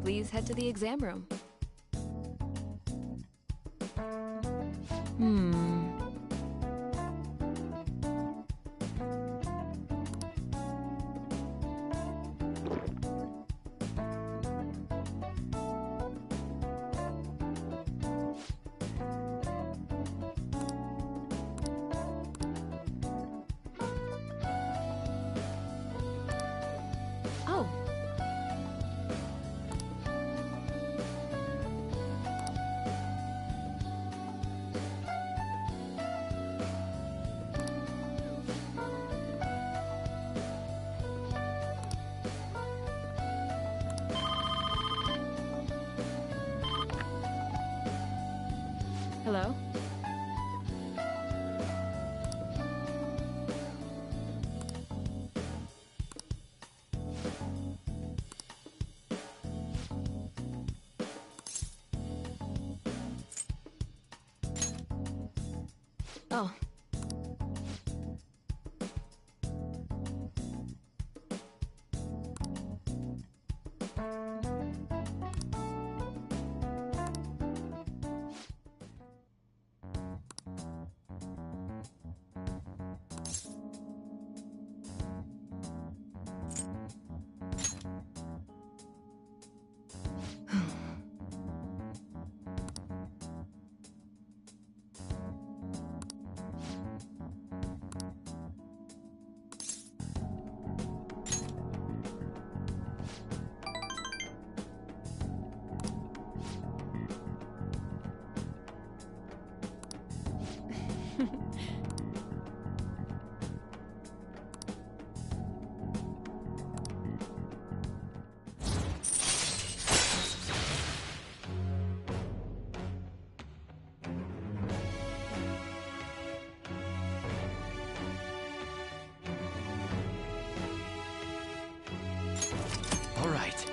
Please head to the exam room. Oh. Hello? Oh. All right.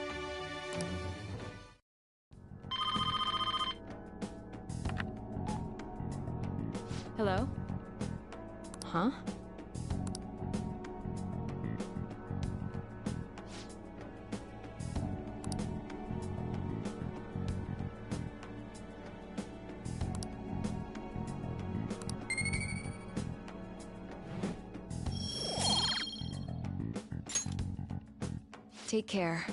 Hello? Huh? Take care.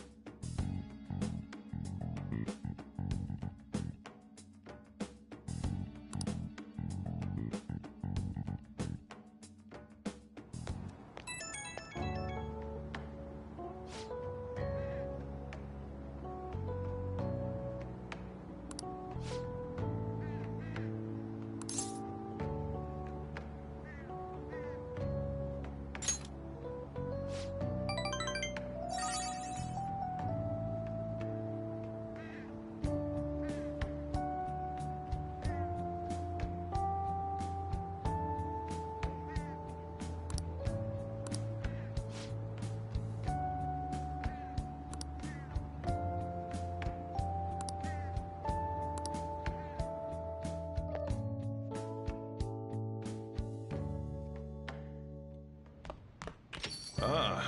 Ah,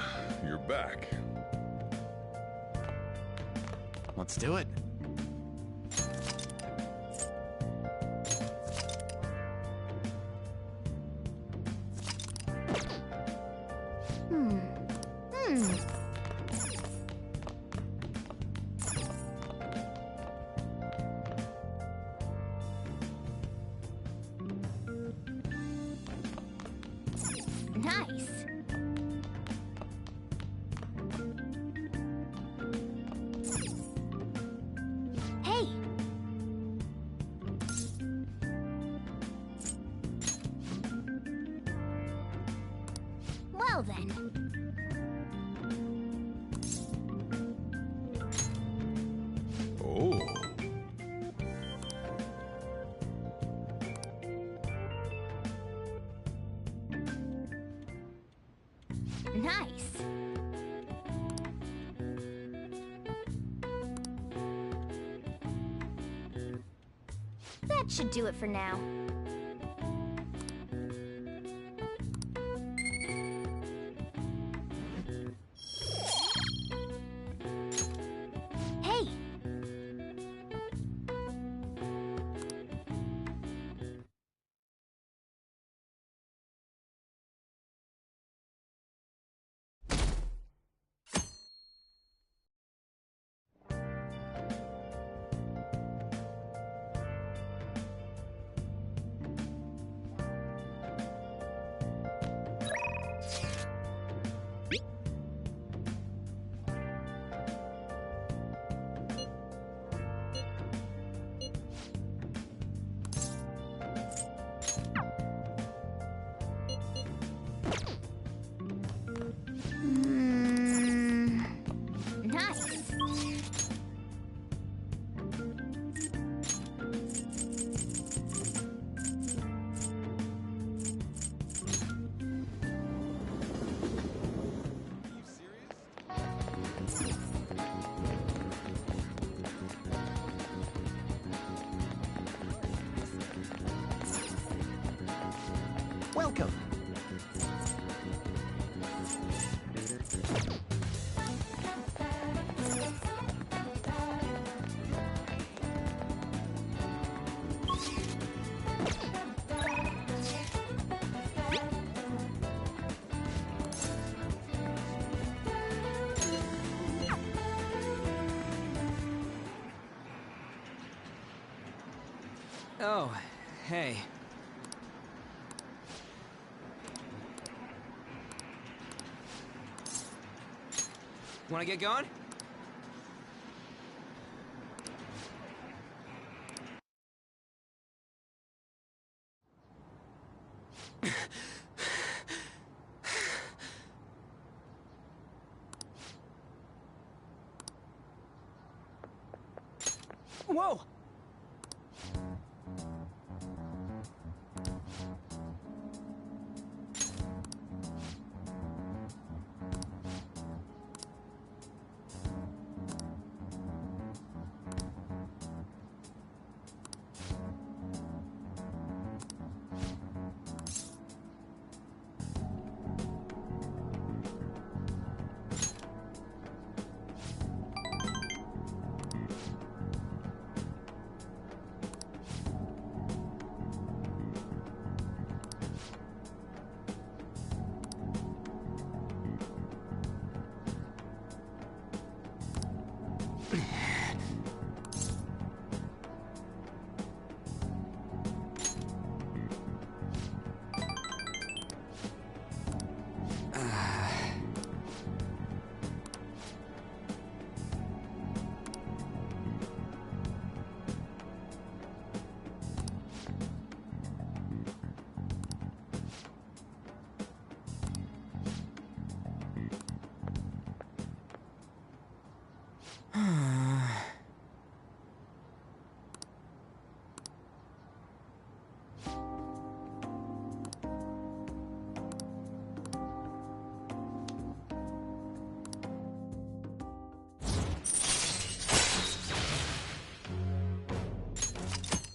you're back. Let's do it. Nice. Hey. Well then. Oh. Nice. That should do it for now. Hey! Oh, hey. Wanna get going? Whoa!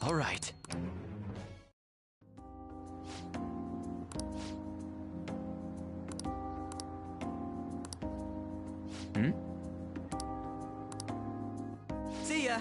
All right. Hmm? See ya!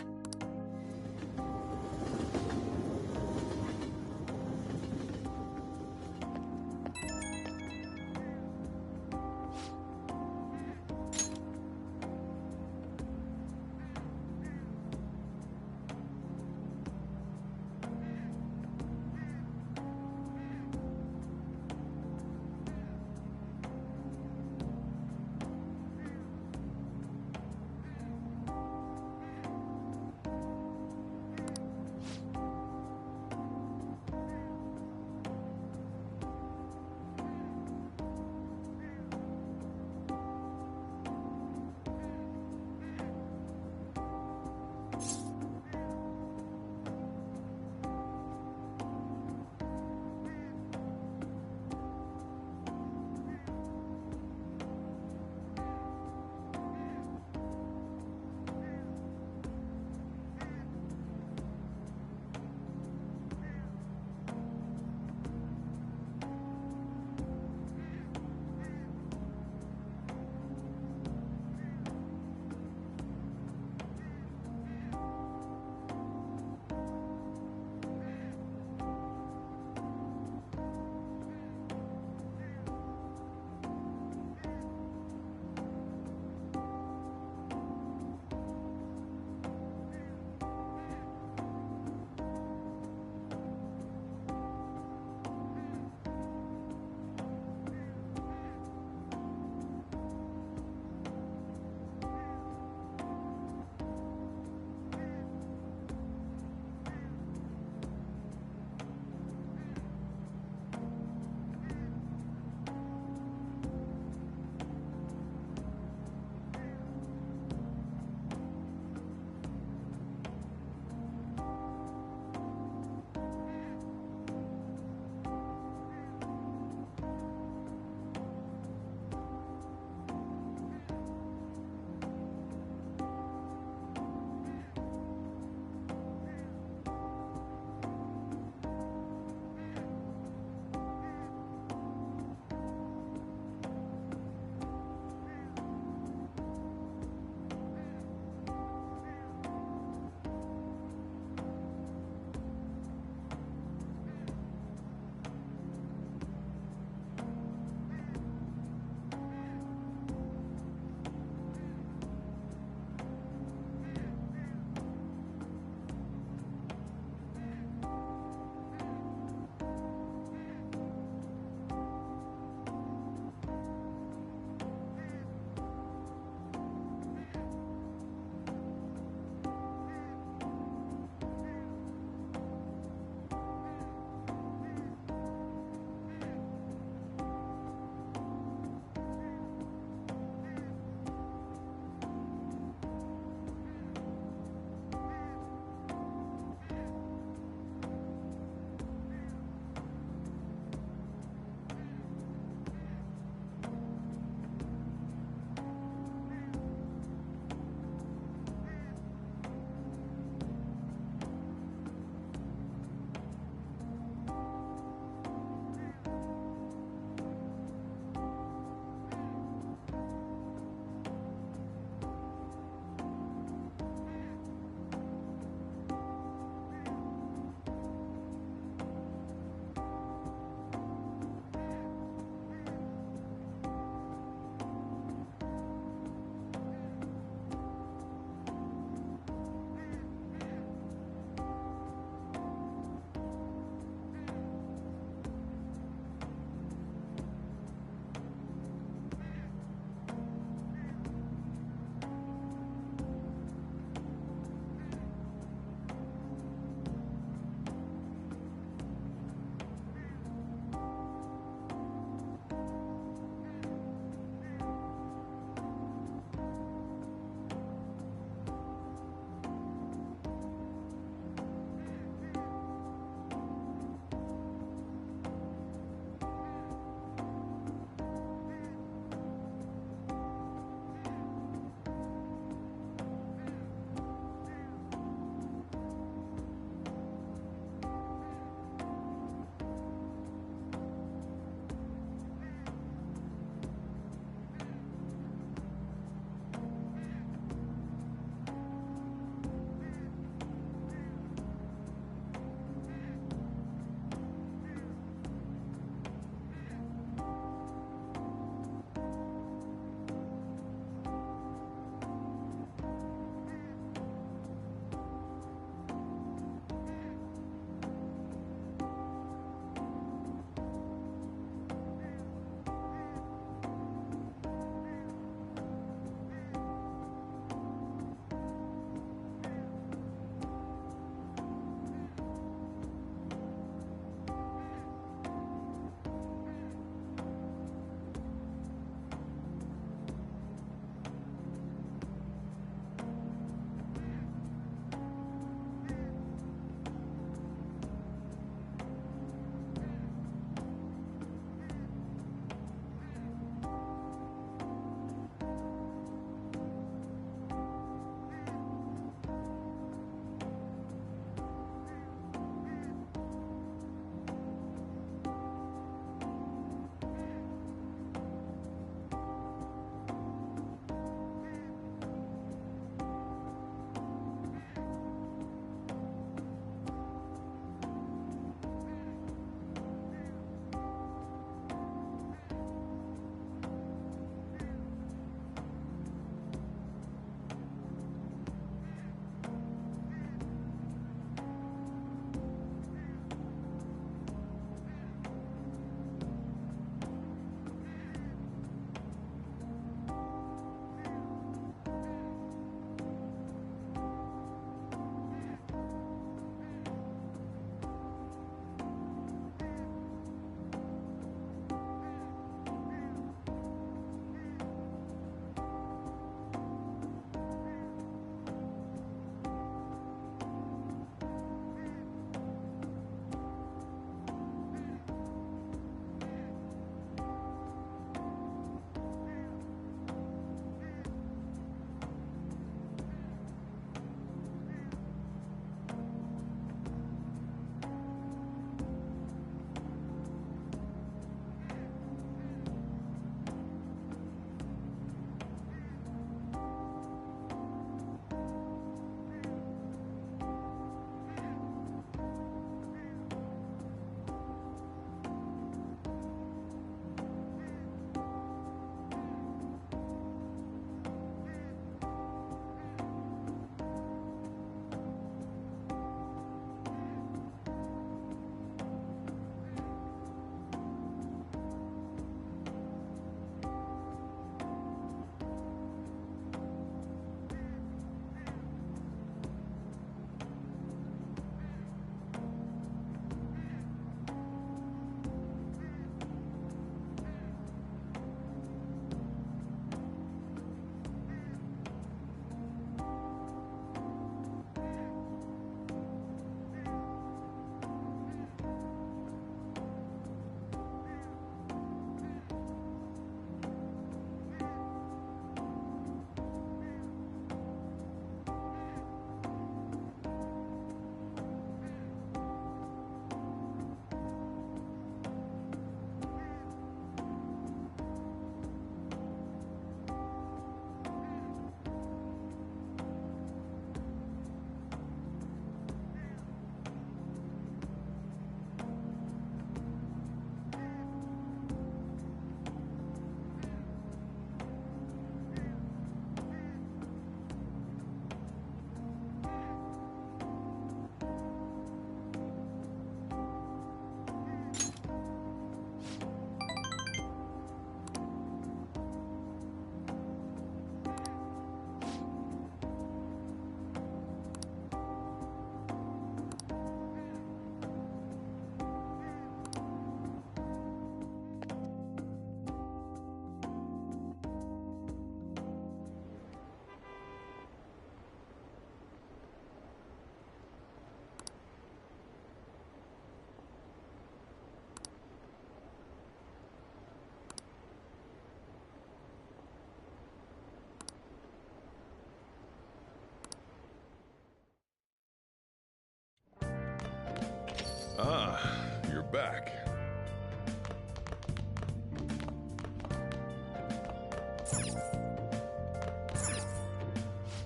back.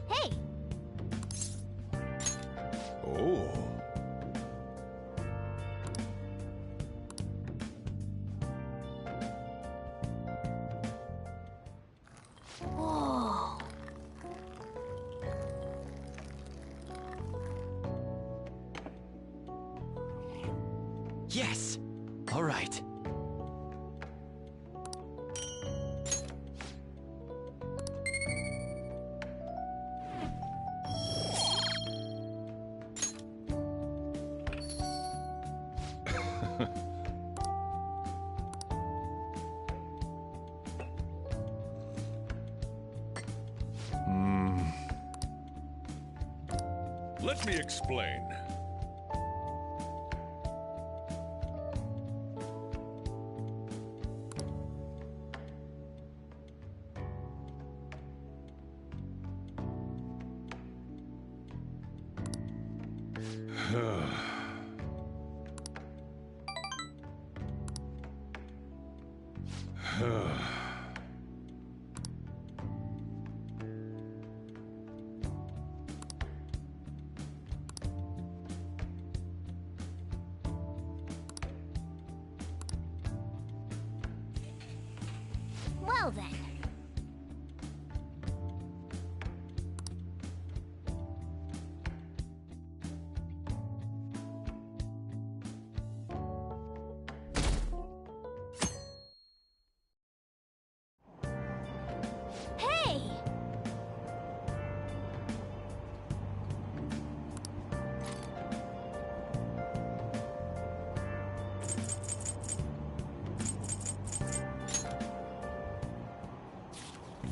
Hey! Oh. Whoa! Yes! All right. Let me explain. Well then. Hey!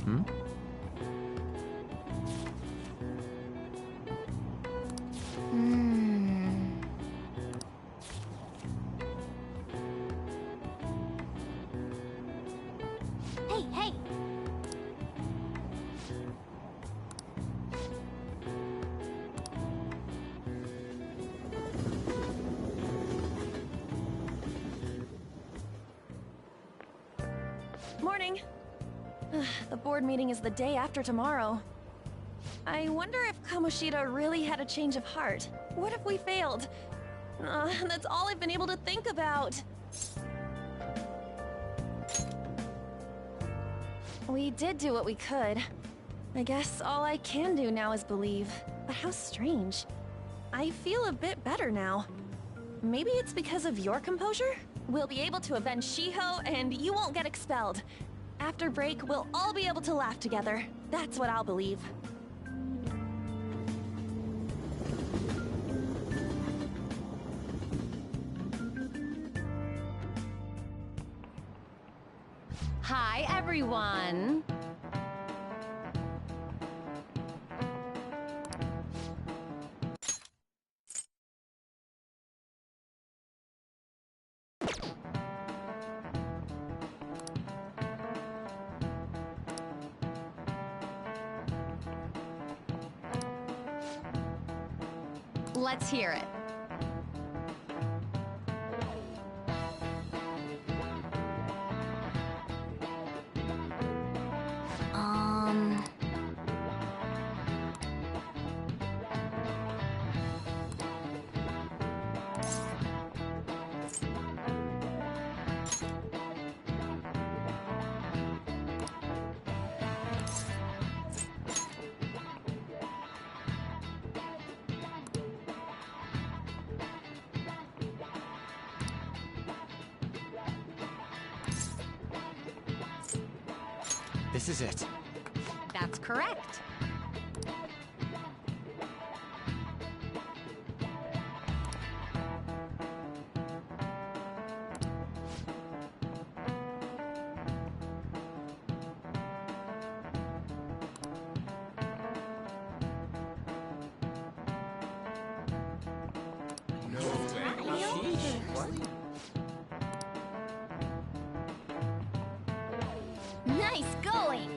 Hmm? Hey, hey! Morning. The board meeting is the day after tomorrow. I wonder if Kamoshida really had a change of heart. What if we failed? That's all I've been able to think about. We did do what we could. I guess all I can do now is believe. But how strange. I feel a bit better now. Maybe it's because of your composure? We'll be able to avenge Shiho, and you won't get expelled. After break, we'll all be able to laugh together. That's what I'll believe. Hi, everyone. Let's hear it. This is it. That's correct. Nice going!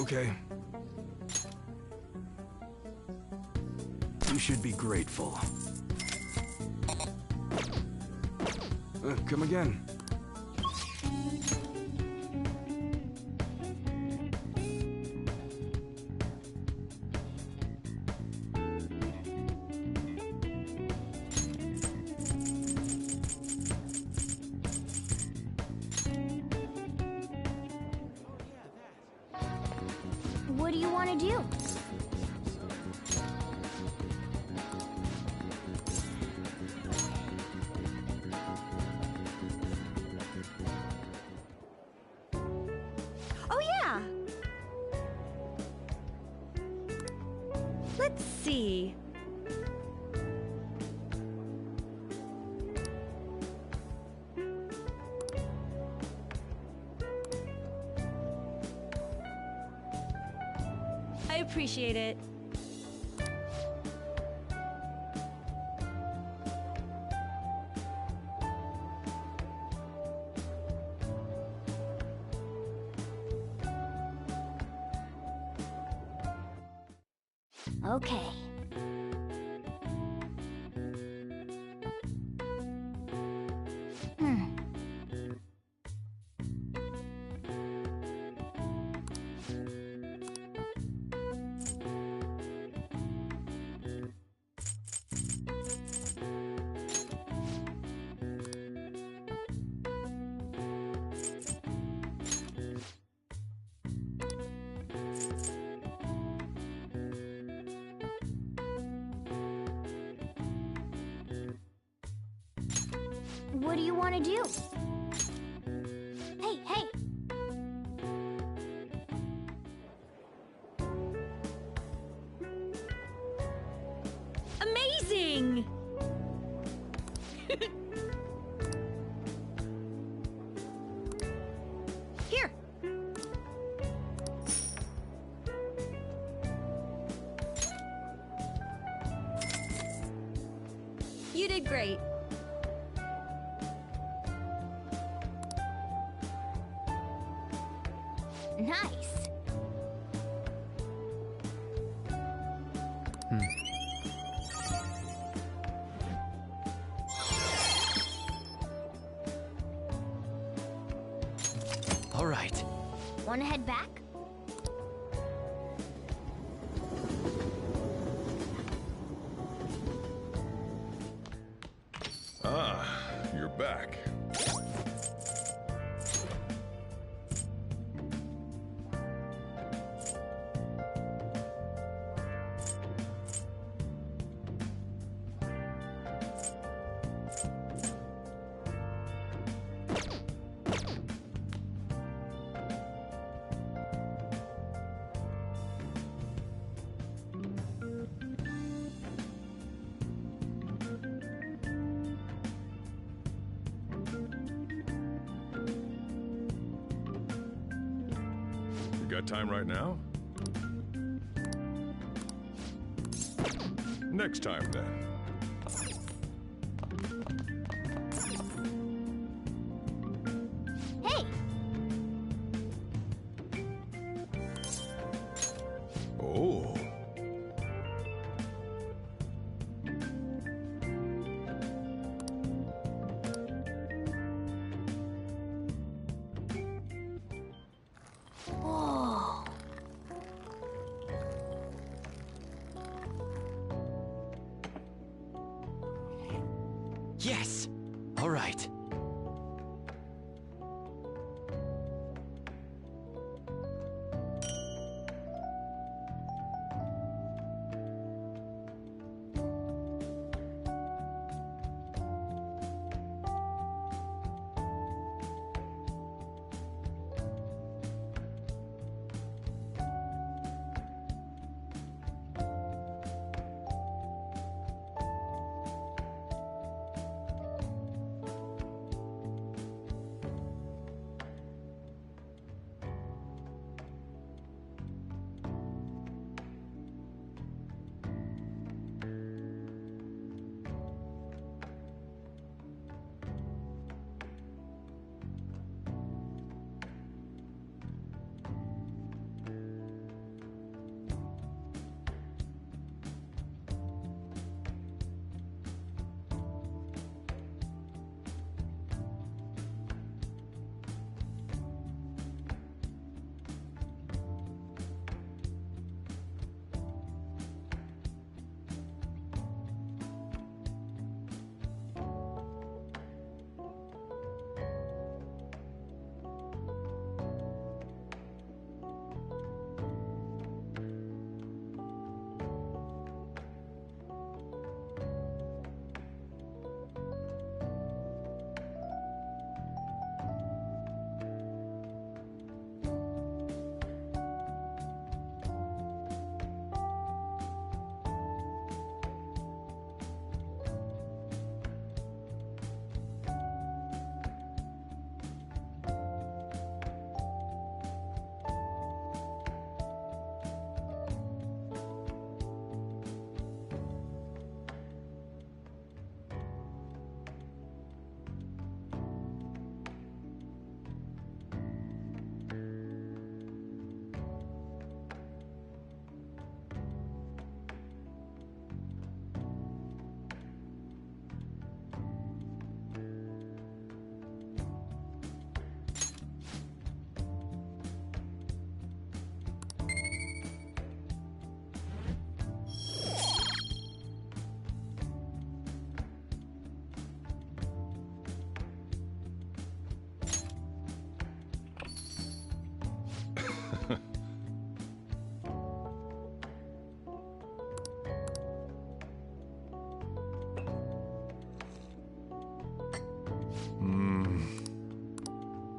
Okay. You should be grateful. Come again. What do you want to do? Oh, yeah! Let's see. I appreciate it. Okay. Hmm. What do you want to do? Hey, hey! Amazing! Here! You did great. Nice! All right. Want to head back? Ah, you're back. You got time right now? Next time, then. Hey! Oh. Whoa! Yes! All right.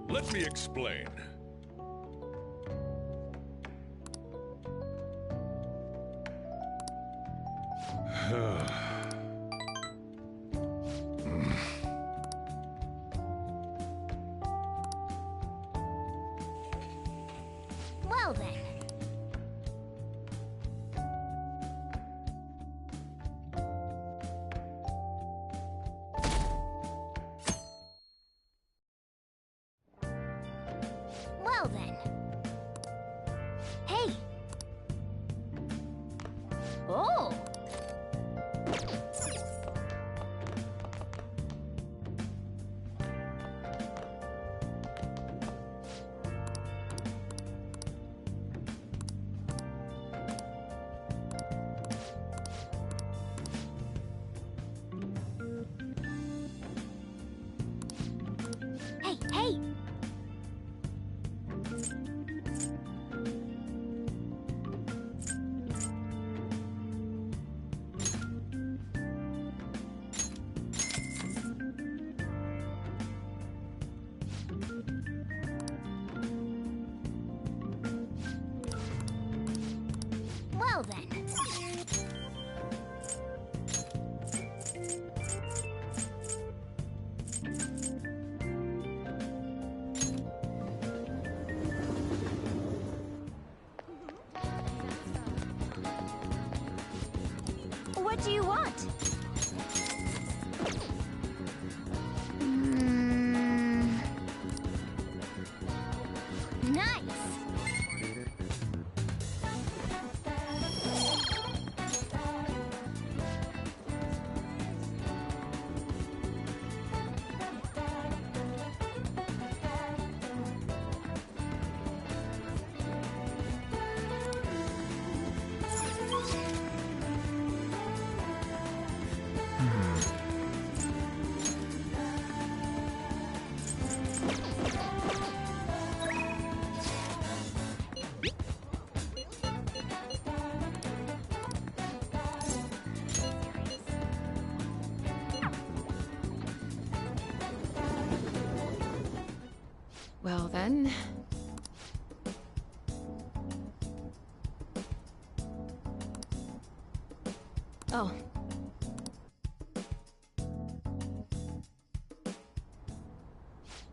Let me explain. Well then. Well then. Hey. Oh. Hey, hey. Well then. What do you want? Nice. Well then... Oh.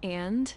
And?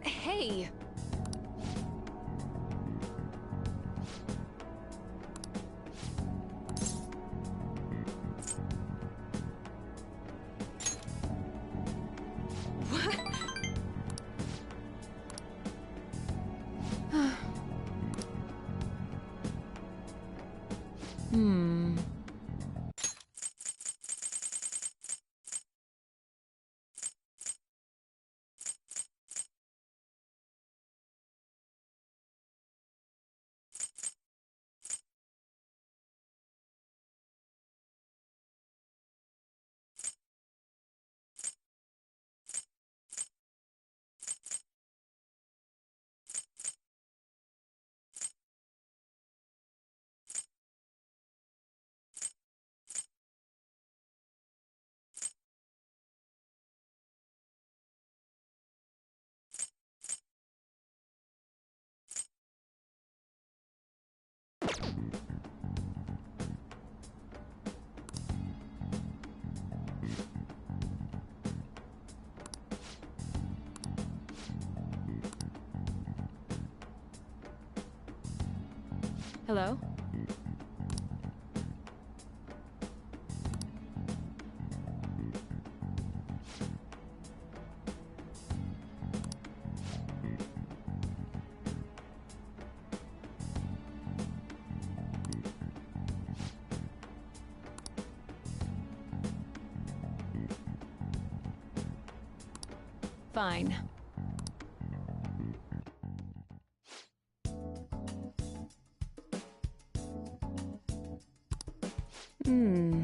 Hey! Hello? Fine. Hmm.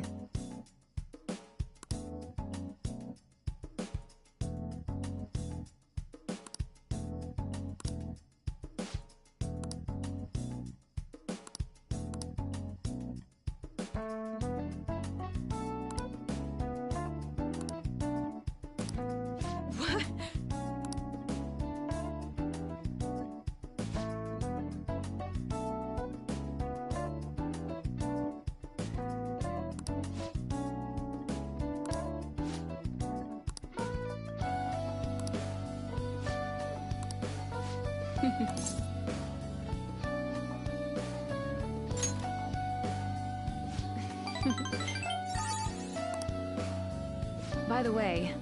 What? By the way,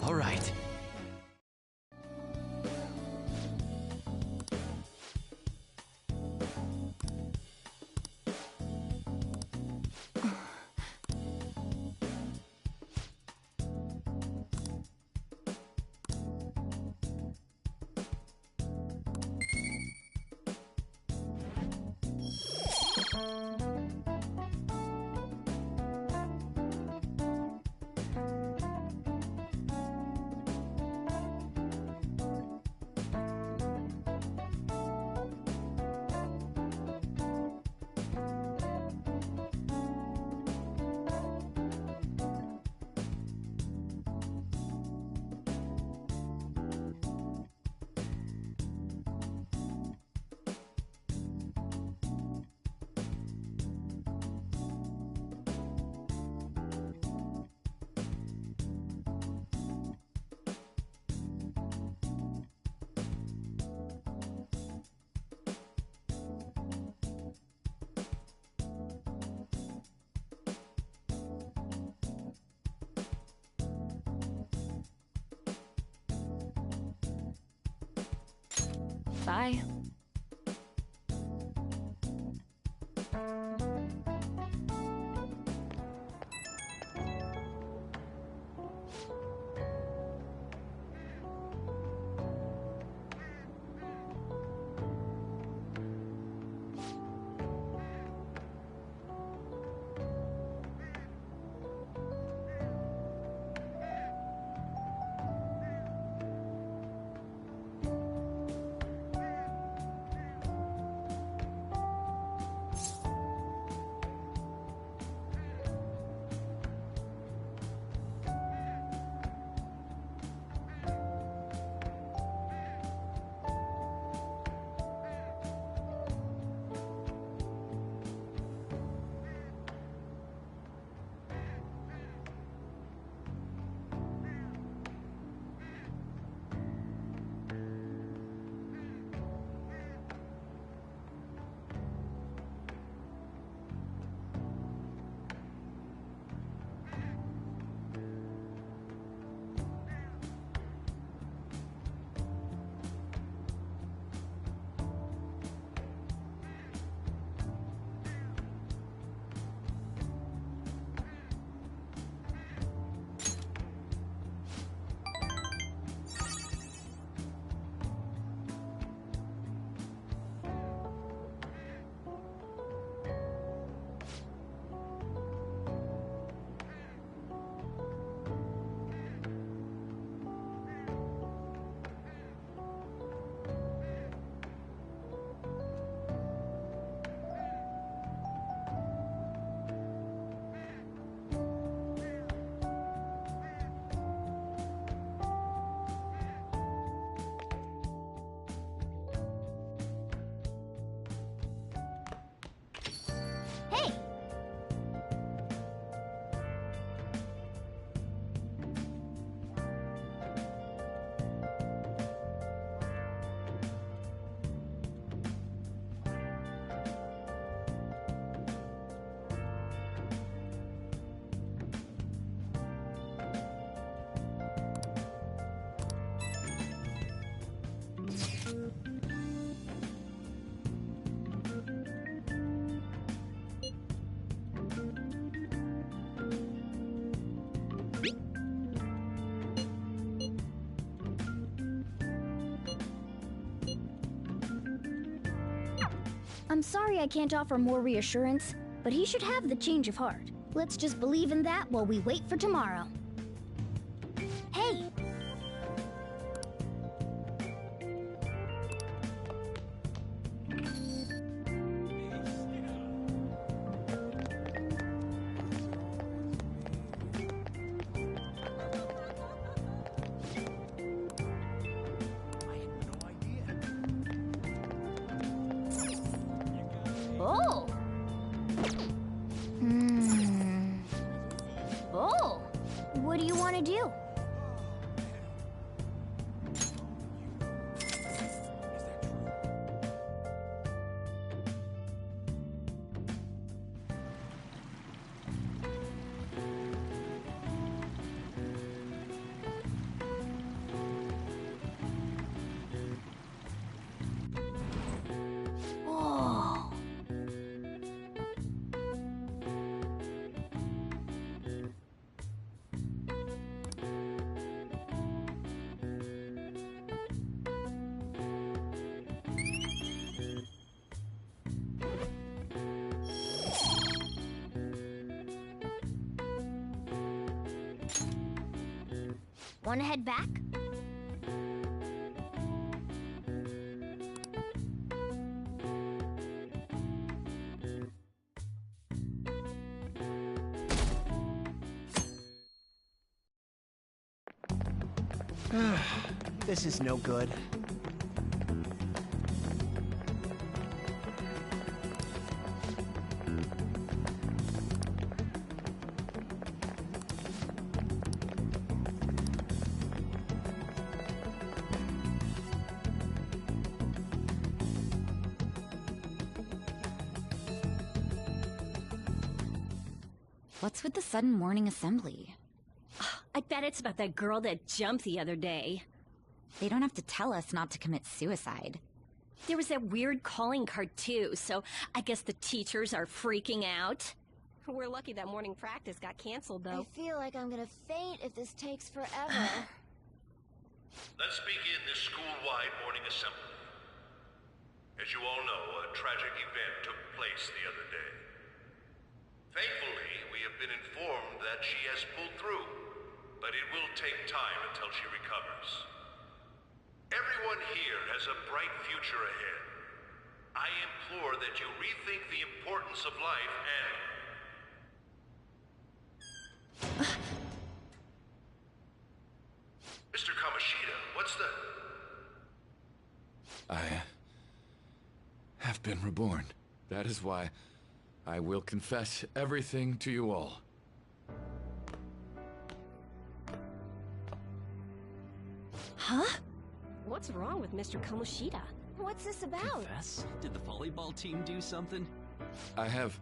All right. bye. I'm sorry I can't offer more reassurance, but he should have the change of heart. Let's just believe in that while we wait for tomorrow. Hey! Oh! Oh! What do you want to do? Oh! Want to head back? This is no good. What's with the sudden morning assembly? I bet it's about that girl that jumped the other day. They don't have to tell us not to commit suicide. There was that weird calling card too, so I guess the teachers are freaking out. We're lucky that morning practice got canceled, though. I feel like I'm gonna faint if this takes forever. Let's begin this school-wide morning assembly. As you all know, a tragic event took place the other day. Thankfully, we have been informed that she has pulled through, but it will take time until she recovers. Everyone here has a bright future ahead. I implore that you rethink the importance of life and... Mr. Kamoshida, what's the... I have been reborn. That is why I will confess everything to you all. Huh? What's wrong with Mr. Kamoshida? What's this about? Confess? Did the volleyball team do something? I have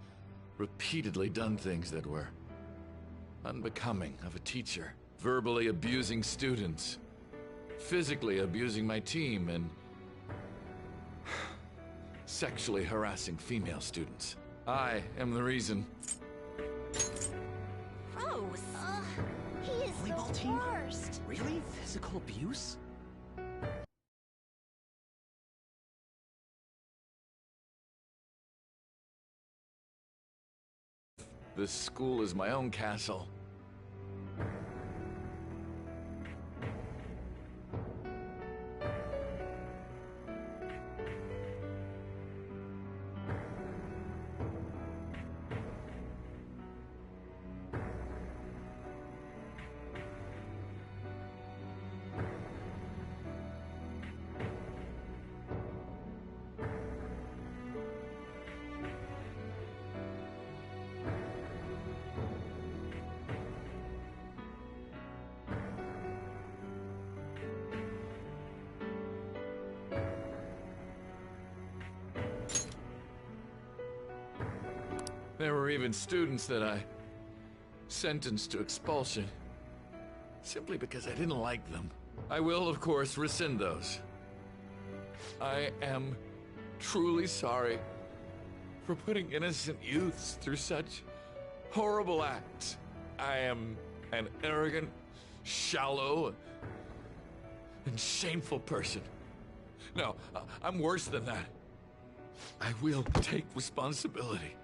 repeatedly done things that were unbecoming of a teacher. Verbally abusing students, physically abusing my team, and sexually harassing female students. I am the reason. Gross! He is Volleyball the team? worst. Really? Physical abuse? This school is my own castle. There were even students that I sentenced to expulsion, simply because I didn't like them. I will, of course, rescind those. I am truly sorry for putting innocent youths through such horrible acts. I am an arrogant, shallow, and shameful person. No, I'm worse than that. I will take responsibility.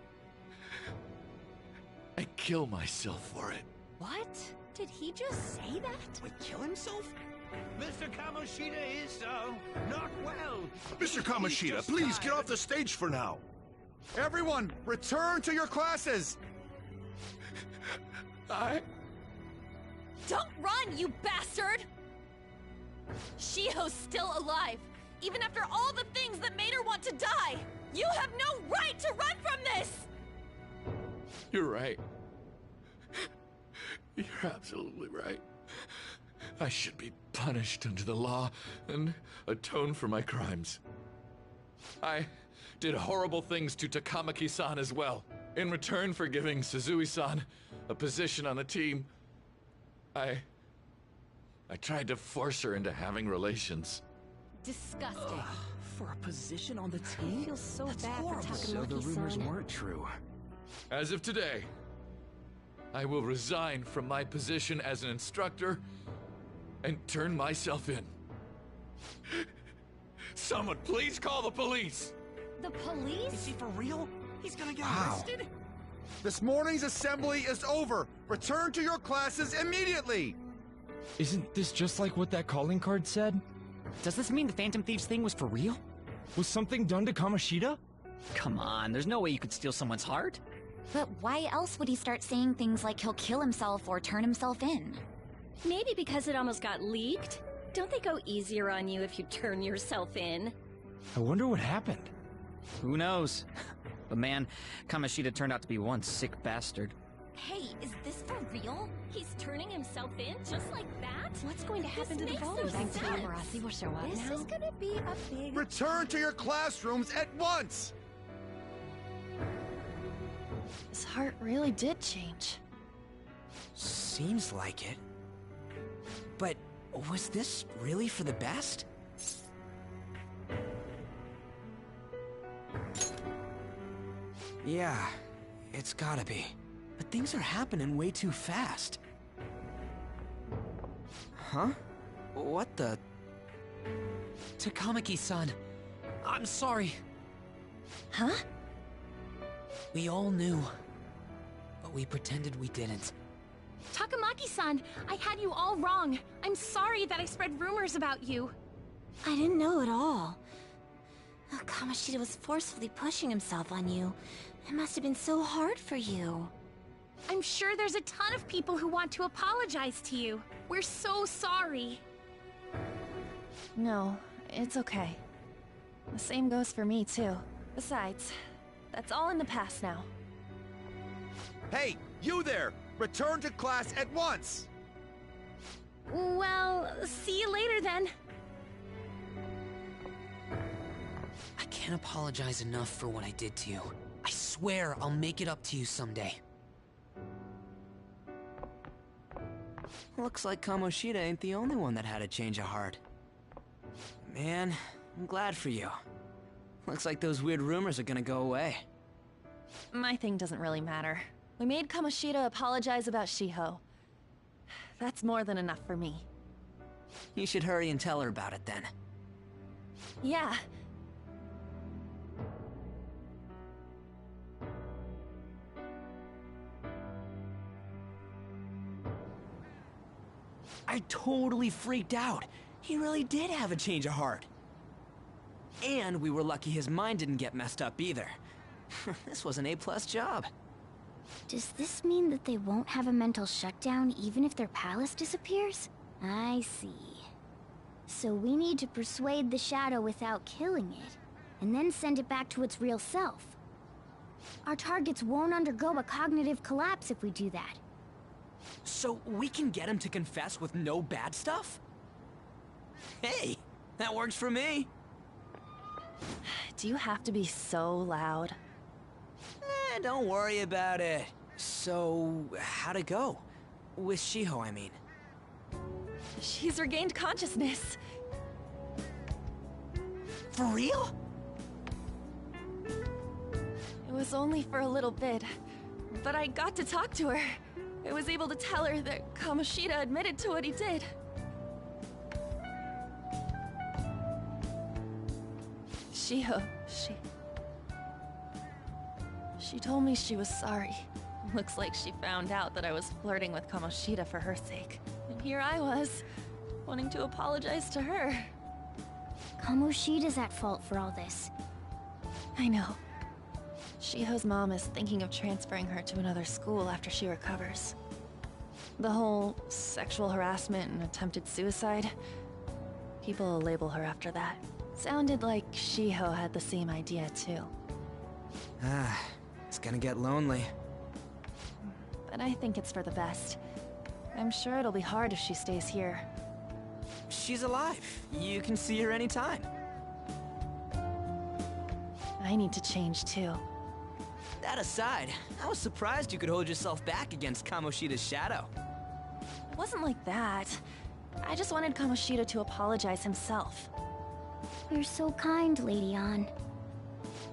I kill myself for it. What? Did he just say that? Would kill himself? Mr. Kamoshida is, not well. Mr. Kamoshida, please get off the stage for now. Everyone, return to your classes! Don't run, you bastard! Shiho's still alive, even after all the things that made her want to die! You have no right to run from this! You're right. You're absolutely right. I should be punished under the law and atone for my crimes. I did horrible things to Takamaki-san as well. In return for giving Suzui-san a position on the team, I tried to force her into having relations. Disgusting. For a position on the I team? feel so That's bad horrible. for So the rumors Takamaki-san. weren't true. As of today, I will resign from my position as an instructor and turn myself in. Someone please call the police! The police? Is he for real? He's gonna get Wow. arrested? This morning's assembly is over. Return to your classes immediately! Isn't this just like what that calling card said? Does this mean the Phantom Thieves thing was for real? Was something done to Kamoshida? Come on, there's no way you could steal someone's heart. But why else would he start saying things like he'll kill himself or turn himself in? Maybe because it almost got leaked. Don't they go easier on you if you turn yourself in? I wonder what happened. Who knows? But man, Kamoshida turned out to be one sick bastard. Hey, is this for real? He's turning himself in just like that? What's going to happen to the You voters? think Tamarasi will show up This now? is gonna be a big... Return to your classrooms at once! His heart really did change. Seems like it. But was this really for the best? Yeah, it's gotta be. But things are happening way too fast. Huh? What the? Takamaki-san, I'm sorry. Huh? We all knew, but we pretended we didn't. Takamaki-san, I had you all wrong. I'm sorry that I spread rumors about you. I didn't know at all. Kamoshida was forcefully pushing himself on you. It must have been so hard for you. I'm sure there's a ton of people who want to apologize to you. We're so sorry. No, it's okay. The same goes for me, too. Besides, that's all in the past now. Hey, you there! Return to class at once! Well, see you later then. I can't apologize enough for what I did to you. I swear I'll make it up to you someday. Looks like Kamoshida ain't the only one that had a change of heart. Man, I'm glad for you. Looks like those weird rumors are gonna go away. My thing doesn't really matter. We made Kamoshida apologize about Shiho. That's more than enough for me. You should hurry and tell her about it then. Yeah. I totally freaked out. He really did have a change of heart. And we were lucky his mind didn't get messed up either. This was an A+ job. Does this mean that they won't have a mental shutdown even if their palace disappears? I see. So we need to persuade the shadow without killing it, and then send it back to its real self. Our targets won't undergo a cognitive collapse if we do that. So we can get him to confess with no bad stuff? Hey, that works for me. Do you have to be so loud? Don't worry about it. So, how'd it go? With Shiho, I mean. She's regained consciousness. For real? It was only for a little bit, but I got to talk to her. I was able to tell her that Kamoshida admitted to what he did. Shiho, She told me she was sorry. Looks like she found out that I was flirting with Kamoshida for her sake. And here I was, wanting to apologize to her. Kamoshida's at fault for all this. I know. Shiho's mom is thinking of transferring her to another school after she recovers. The whole sexual harassment and attempted suicide, people will label her after that. Sounded like Shiho had the same idea too. It's gonna get lonely. But I think it's for the best. I'm sure it'll be hard if she stays here. She's alive. You can see her anytime. I need to change too. That aside, I was surprised you could hold yourself back against Kamoshida's shadow. It wasn't like that. I just wanted Kamoshida to apologize himself. You're so kind, Lady Ann.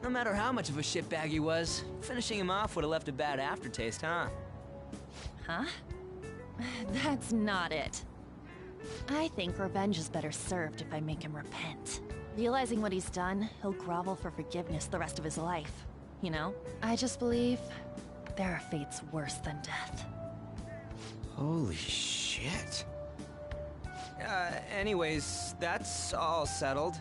No matter how much of a shitbag he was, finishing him off would have left a bad aftertaste, huh? Huh? That's not it. I think revenge is better served if I make him repent. Realizing what he's done, he'll grovel for forgiveness the rest of his life. You know? I just believe there are fates worse than death. Holy shit. Anyways, that's all settled.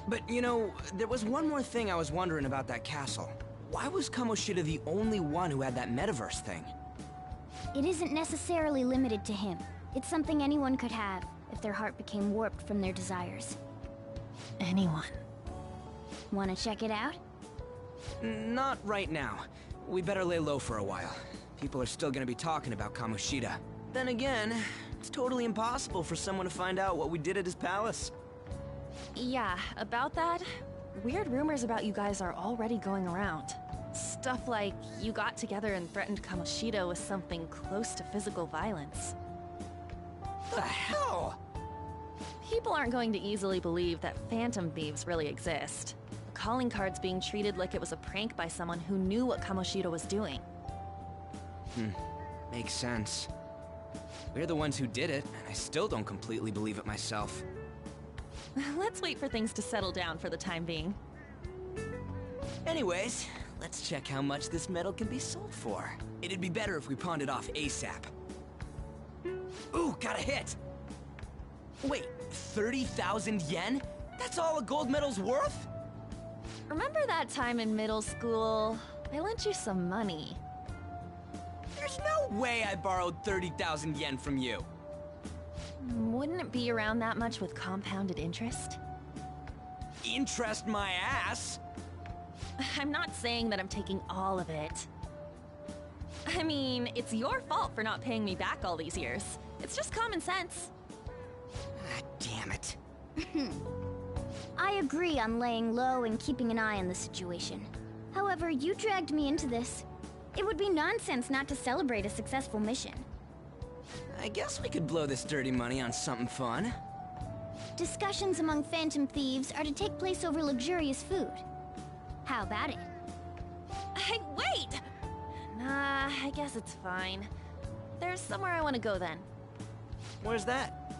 But you know, there was one more thing I was wondering about that castle. Why was Kamoshida the only one who had that metaverse thing? It isn't necessarily limited to him. It's something anyone could have, if their heart became warped from their desires. Anyone. Wanna check it out? Not right now. We better lay low for a while. People are still gonna be talking about Kamoshida. Then again, it's totally impossible for someone to find out what we did at his palace. Yeah, about that, weird rumors about you guys are already going around. Stuff like you got together and threatened Kamoshida with something close to physical violence. The hell? People aren't going to easily believe that phantom thieves really exist. The calling card's being treated like it was a prank by someone who knew what Kamoshida was doing. Makes sense. We're the ones who did it, and I still don't completely believe it myself. Let's wait for things to settle down for the time being. Anyways, let's check how much this metal can be sold for. It'd be better if we pawned it off ASAP. Ooh, got a hit! Wait, 30,000 yen? That's all a gold medal's worth? Remember that time in middle school? I lent you some money. There's no way I borrowed 30,000 yen from you. Wouldn't it be around that much with compounded interest? Interest my ass? I'm not saying that I'm taking all of it. I mean, it's your fault for not paying me back all these years. It's just common sense. Ah, damn it. I agree on laying low and keeping an eye on the situation. However, you dragged me into this. It would be nonsense not to celebrate a successful mission. I guess we could blow this dirty money on something fun. Discussions among phantom thieves are to take place over luxurious food. How about it? Hey, wait! Nah, I guess it's fine. There's somewhere I want to go then. Where's that?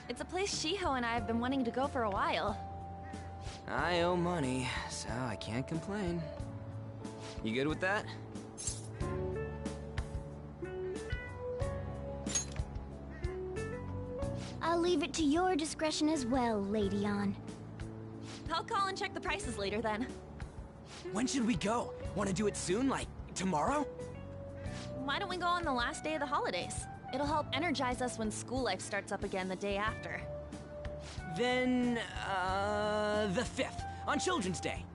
It's a place Shiho and I have been wanting to go for a while. I owe money, so I can't complain. You good with that? I'll leave it to your discretion as well, Lady Ann. I'll call and check the prices later then. When should we go? Want to do it soon, like tomorrow? Why don't we go on the last day of the holidays? It'll help energize us when school life starts up again the day after. Then, the 5th, on Children's Day.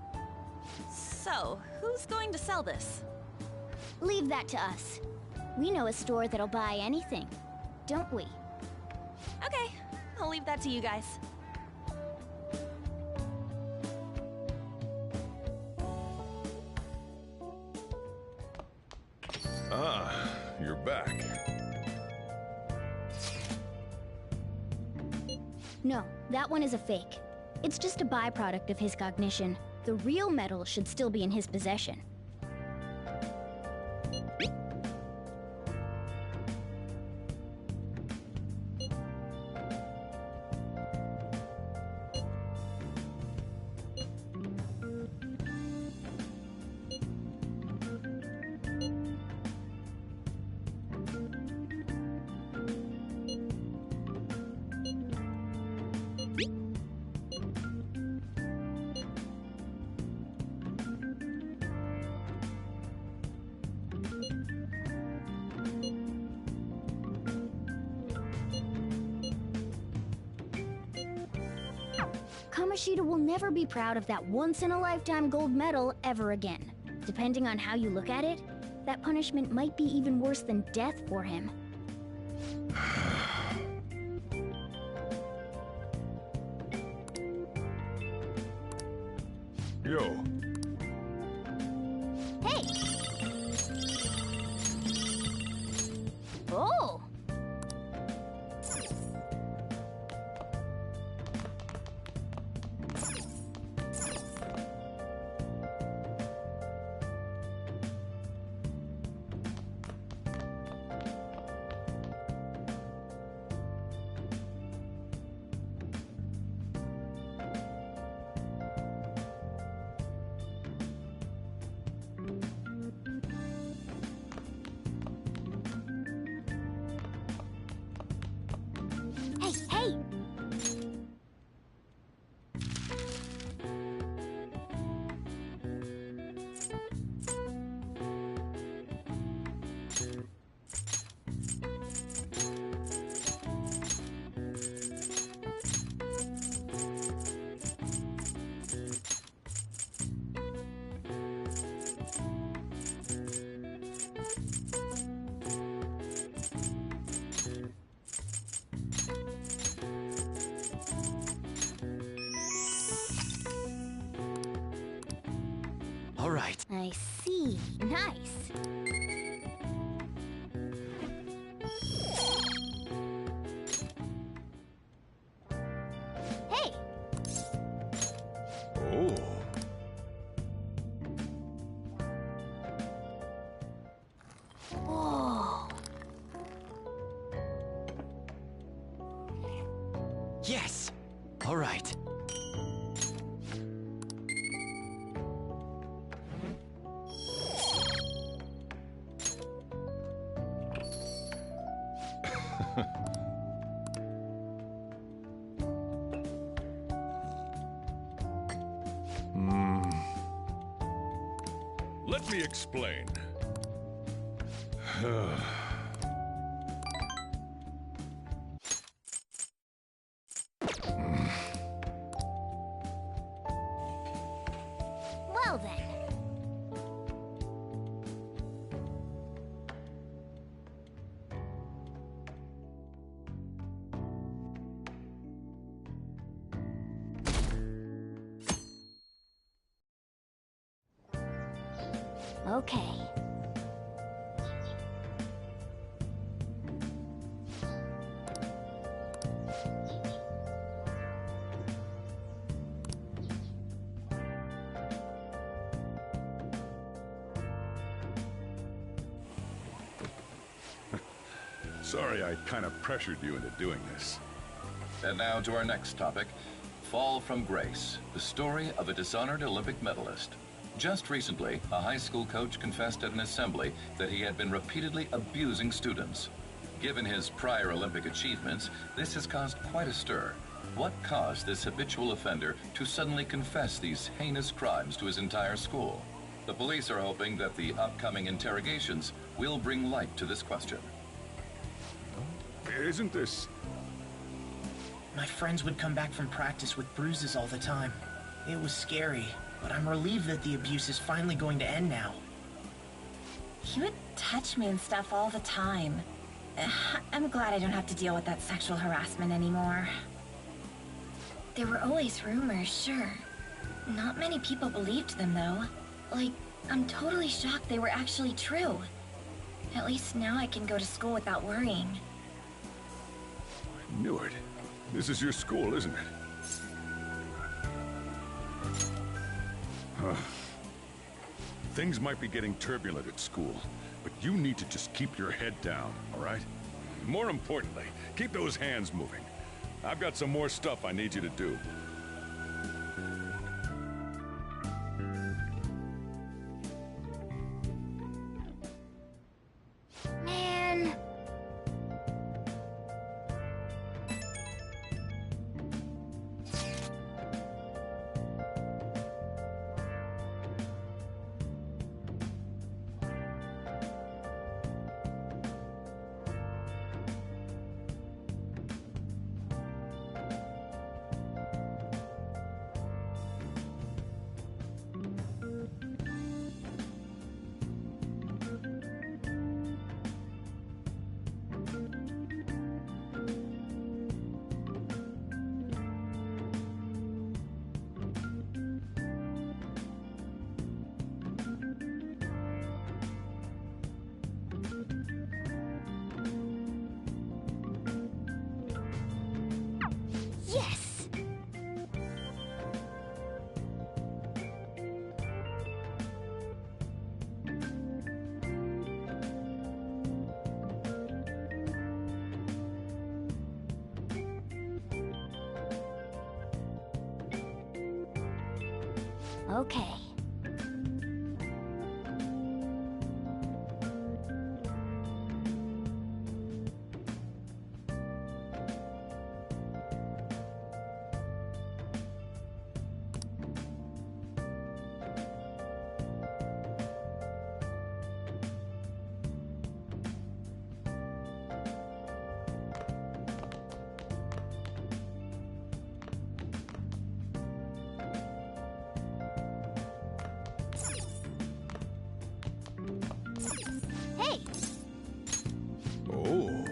So, who's going to sell this? Leave that to us. We know a store that'll buy anything, don't we? Okay, I'll leave that to you guys. Ah, you're back. No, that one is a fake. It's just a byproduct of his cognition. The real metal should still be in his possession. Kamoshida will never be proud of that once-in-a-lifetime gold medal ever again. Depending on how you look at it, that punishment might be even worse than death for him. Yo. Hey! Oh! Hey, hey! All right. I see. Nice. Hey! Oh. Whoa. Yes! All right. Let me explain. Well then. Okay. Sorry I kind of pressured you into doing this. And now to our next topic, Fall from Grace, the story of a dishonored Olympic medalist. Just recently, a high school coach confessed at an assembly that he had been repeatedly abusing students. Given his prior Olympic achievements, this has caused quite a stir. What caused this habitual offender to suddenly confess these heinous crimes to his entire school? The police are hoping that the upcoming interrogations will bring light to this question. Isn't this... My friends would come back from practice with bruises all the time. It was scary, but I'm relieved that the abuse is finally going to end now. He would touch me and stuff all the time. I'm glad I don't have to deal with that sexual harassment anymore. There were always rumors, sure. Not many people believed them, though. Like, I'm totally shocked they were actually true. At least now I can go to school without worrying. I knew it. This is your school, isn't it? Things might be getting turbulent at school, but you need to just keep your head down, all right? More importantly, keep those hands moving. I've got some more stuff I need you to do. Man. Okay. Hey! Oh.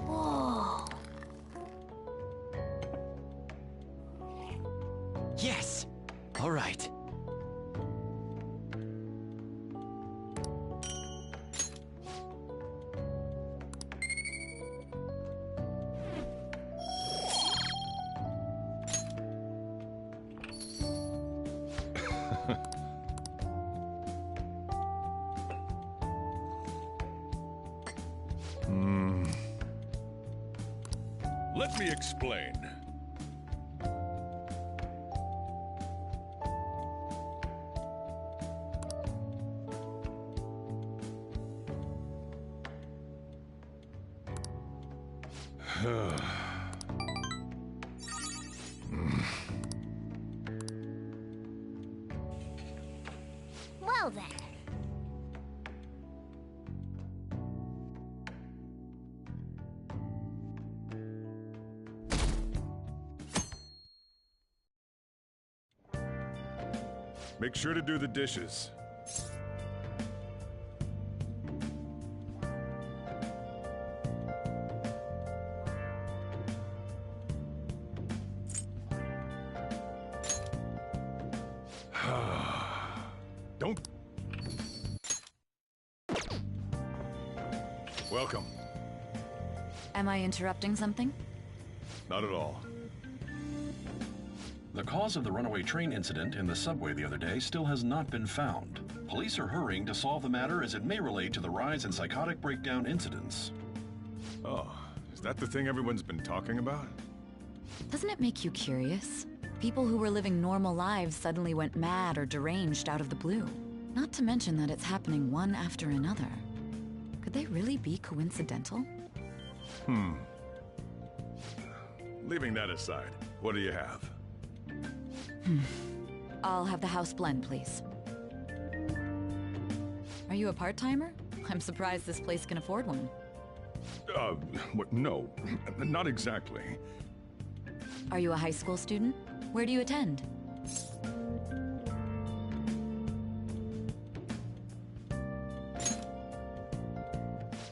Whoa. Yes! All right. Let me explain. Well then. Make sure to do the dishes. Don't. Welcome. Am I interrupting something? Not at all. The cause of the runaway train incident in the subway the other day still has not been found. Police are hurrying to solve the matter as it may relate to the rise in psychotic breakdown incidents. Oh, is that the thing everyone's been talking about? Doesn't it make you curious? People who were living normal lives suddenly went mad or deranged out of the blue. Not to mention that it's happening one after another. Could they really be coincidental? Leaving that aside, what do you have? I'll have the house blend, please. Are you a part-timer? I'm surprised this place can afford one. No, not exactly. Are you a high school student? Where do you attend?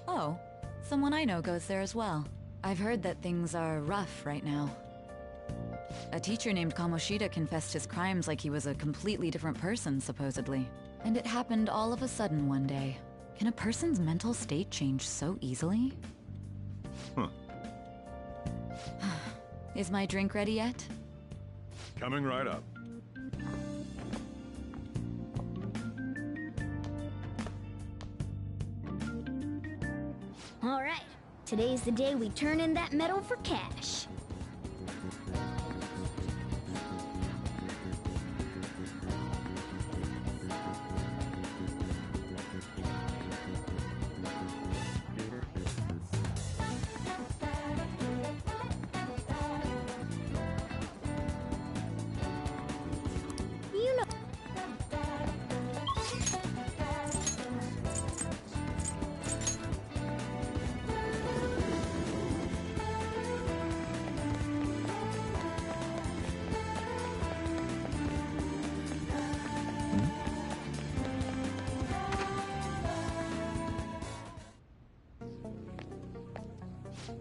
Oh, someone I know goes there as well. I've heard that things are rough right now. A teacher named Kamoshida confessed his crimes like he was a completely different person, supposedly. And it happened all of a sudden one day. Can a person's mental state change so easily? Is my drink ready yet? Coming right up. All right. Today's the day we turn in that metal for cash. You know.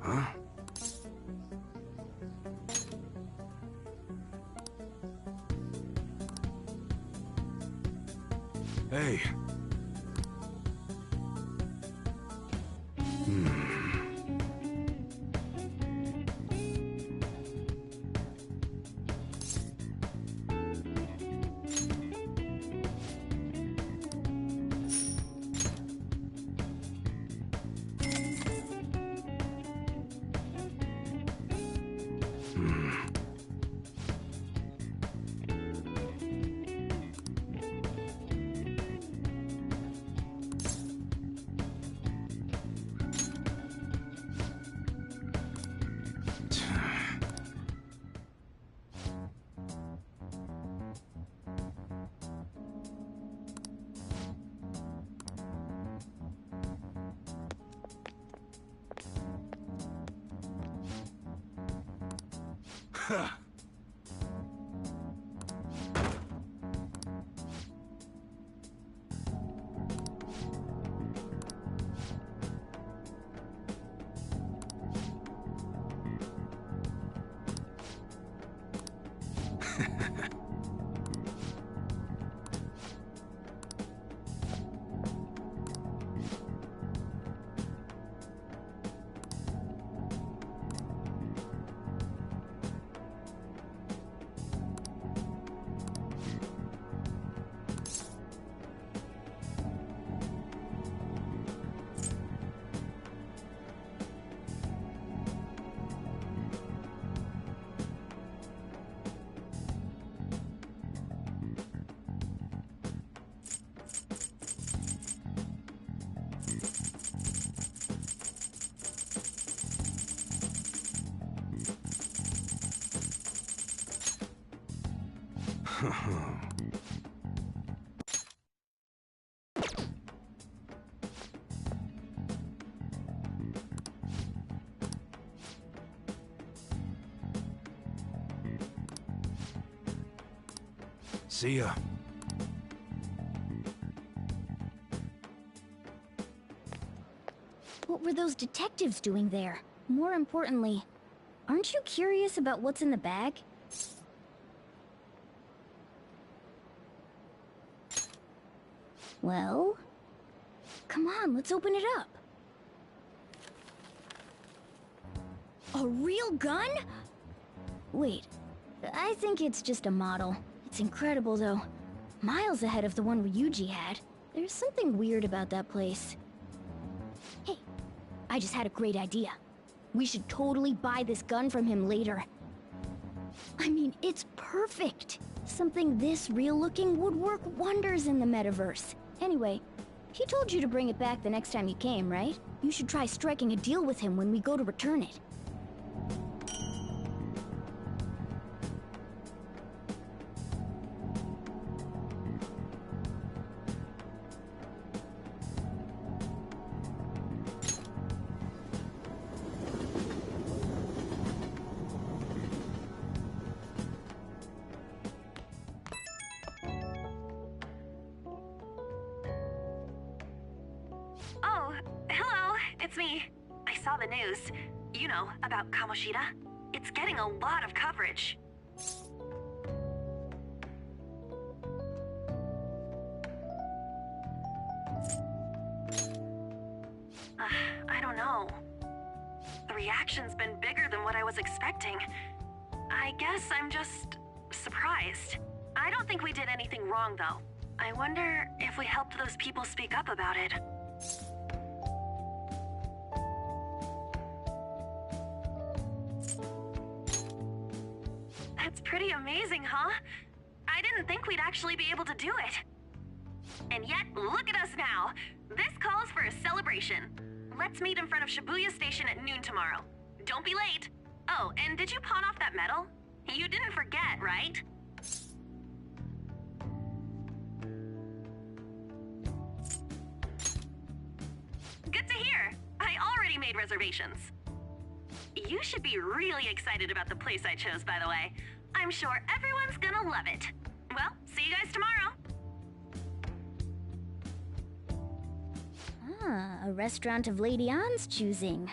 Huh? Hey. See ya. What were those detectives doing there? More importantly, aren't you curious about what's in the bag? Well, come on, let's open it up. A real gun? Wait, I think it's just a model. It's incredible, though. Miles ahead of the one Ryuji had. There's something weird about that place. Hey, I just had a great idea. We should totally buy this gun from him later. I mean, it's perfect. Something this real-looking would work wonders in the metaverse. Anyway, he told you to bring it back the next time you came, right? You should try striking a deal with him when we go to return it. Oh, hello, it's me. I saw the news. You know, about Kamoshida. It's getting a lot of coverage. I don't know. The reaction's been bigger than what I was expecting. I guess I'm just surprised. I don't think we did anything wrong, though. I wonder if we helped those people speak up about it. That's pretty amazing, huh? I didn't think we'd actually be able to do it. And yet, look at us now. This calls for a celebration. Let's meet in front of Shibuya Station at noon tomorrow. Don't be late. Oh, and did you pawn off that medal? You didn't forget, right? Good to hear. I already made reservations. You should be really excited about the place I chose, by the way. I'm sure everyone's gonna love it. Well, see you guys tomorrow. Ah, a restaurant of Lady Ann's choosing.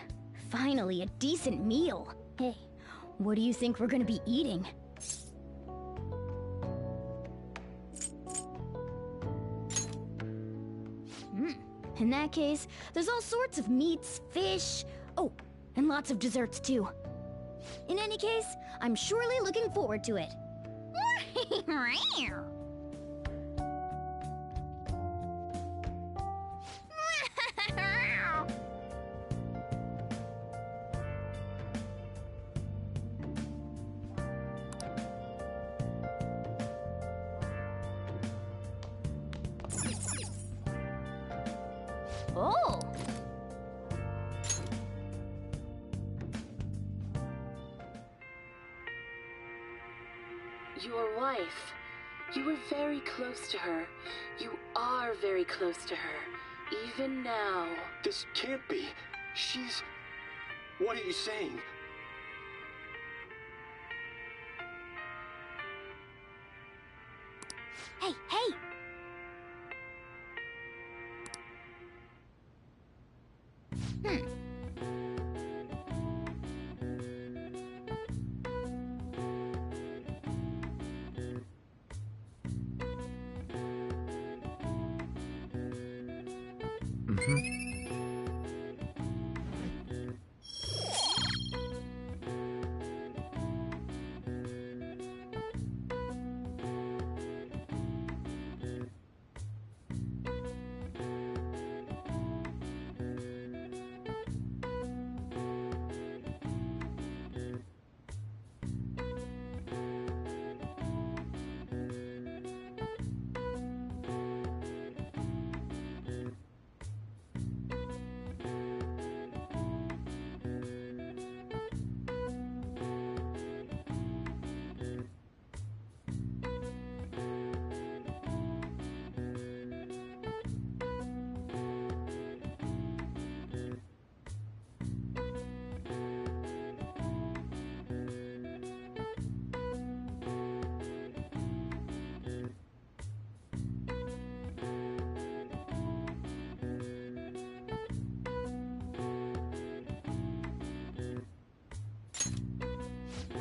Finally, a decent meal. Hey, what do you think we're gonna be eating? In that case, there's all sorts of meats, fish, oh, and lots of desserts too. In any case, I'm surely looking forward to it. Oh! Your wife. You were very close to her. You are very close to her. Even now. This can't be. She's... What are you saying? Hey, hey!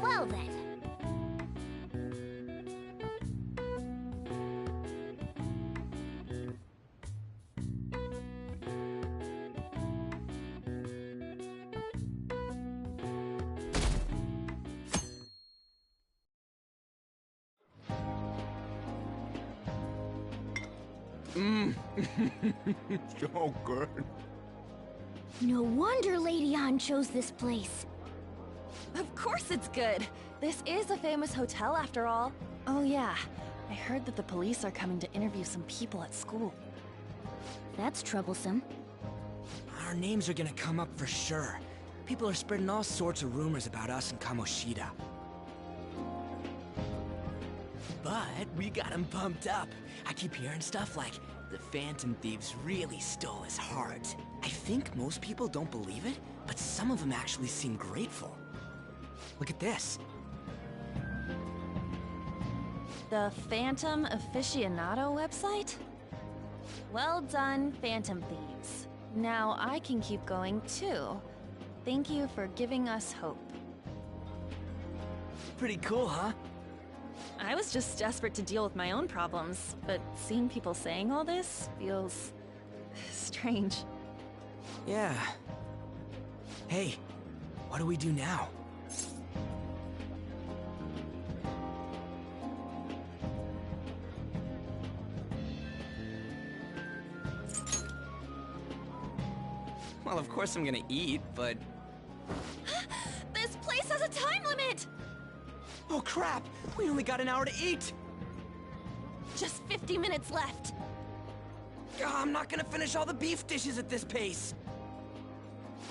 Well then. So good. No wonder Lady Ann chose this place. Of course it's good. This is a famous hotel after all. Oh yeah, I heard that the police are coming to interview some people at school. That's troublesome. Our names are gonna come up for sure. People are spreading all sorts of rumors about us and Kamoshida. But we got him pumped up. I keep hearing stuff like, the Phantom Thieves really stole his heart. I think most people don't believe it, but some of them actually seem grateful. Look at this. The Phantom Aficionado website? Well done, Phantom Thieves. Now I can keep going too. Thank you for giving us hope. Pretty cool, huh? I was just desperate to deal with my own problems, but seeing people saying all this feels strange. Yeah. Hey, what do we do now? Well, of course I'm gonna eat, but... This place has a time limit! Oh crap! We only got an hour to eat! Just 50 minutes left. I'm not gonna finish all the beef dishes at this pace!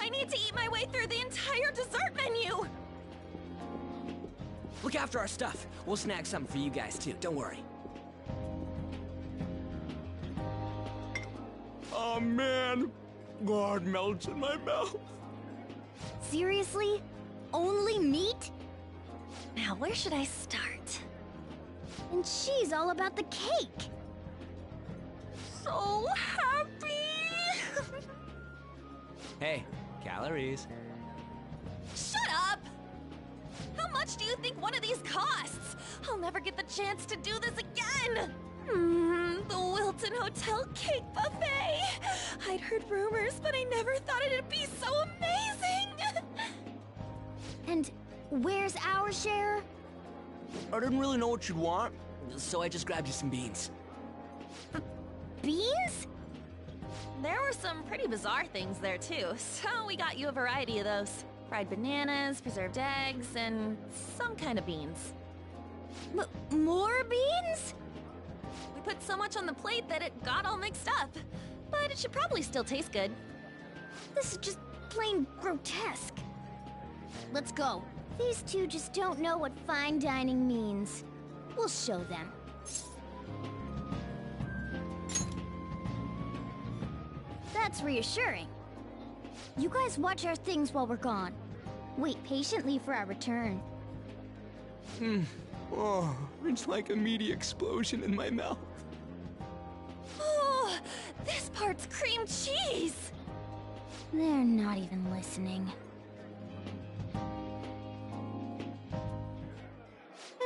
I need to eat my way through the entire dessert menu! Look after our stuff. We'll snag something for you guys too, don't worry. Oh man! God melts in my mouth. Seriously? Only meat? Now, where should I start? And she's all about the cake. So happy! Hey, calories. Shut up! How much do you think one of these costs? I'll never get the chance to do this again! The Wilton Hotel Cake Buffet! I'd heard rumors, but I never thought it'd be so amazing! And where's our share? I didn't really know what you'd want, so I just grabbed you some beans. Beans? There were some pretty bizarre things there too, so we got you a variety of those. Fried bananas, preserved eggs, and some kind of beans. More beans? We put so much on the plate that it got all mixed up. But it should probably still taste good. This is just plain grotesque. Let's go. These two just don't know what fine dining means. We'll show them. That's reassuring. You guys watch our things while we're gone. Wait patiently for our return. Oh, it's like a meaty explosion in my mouth. Oh, this part's cream cheese! They're not even listening.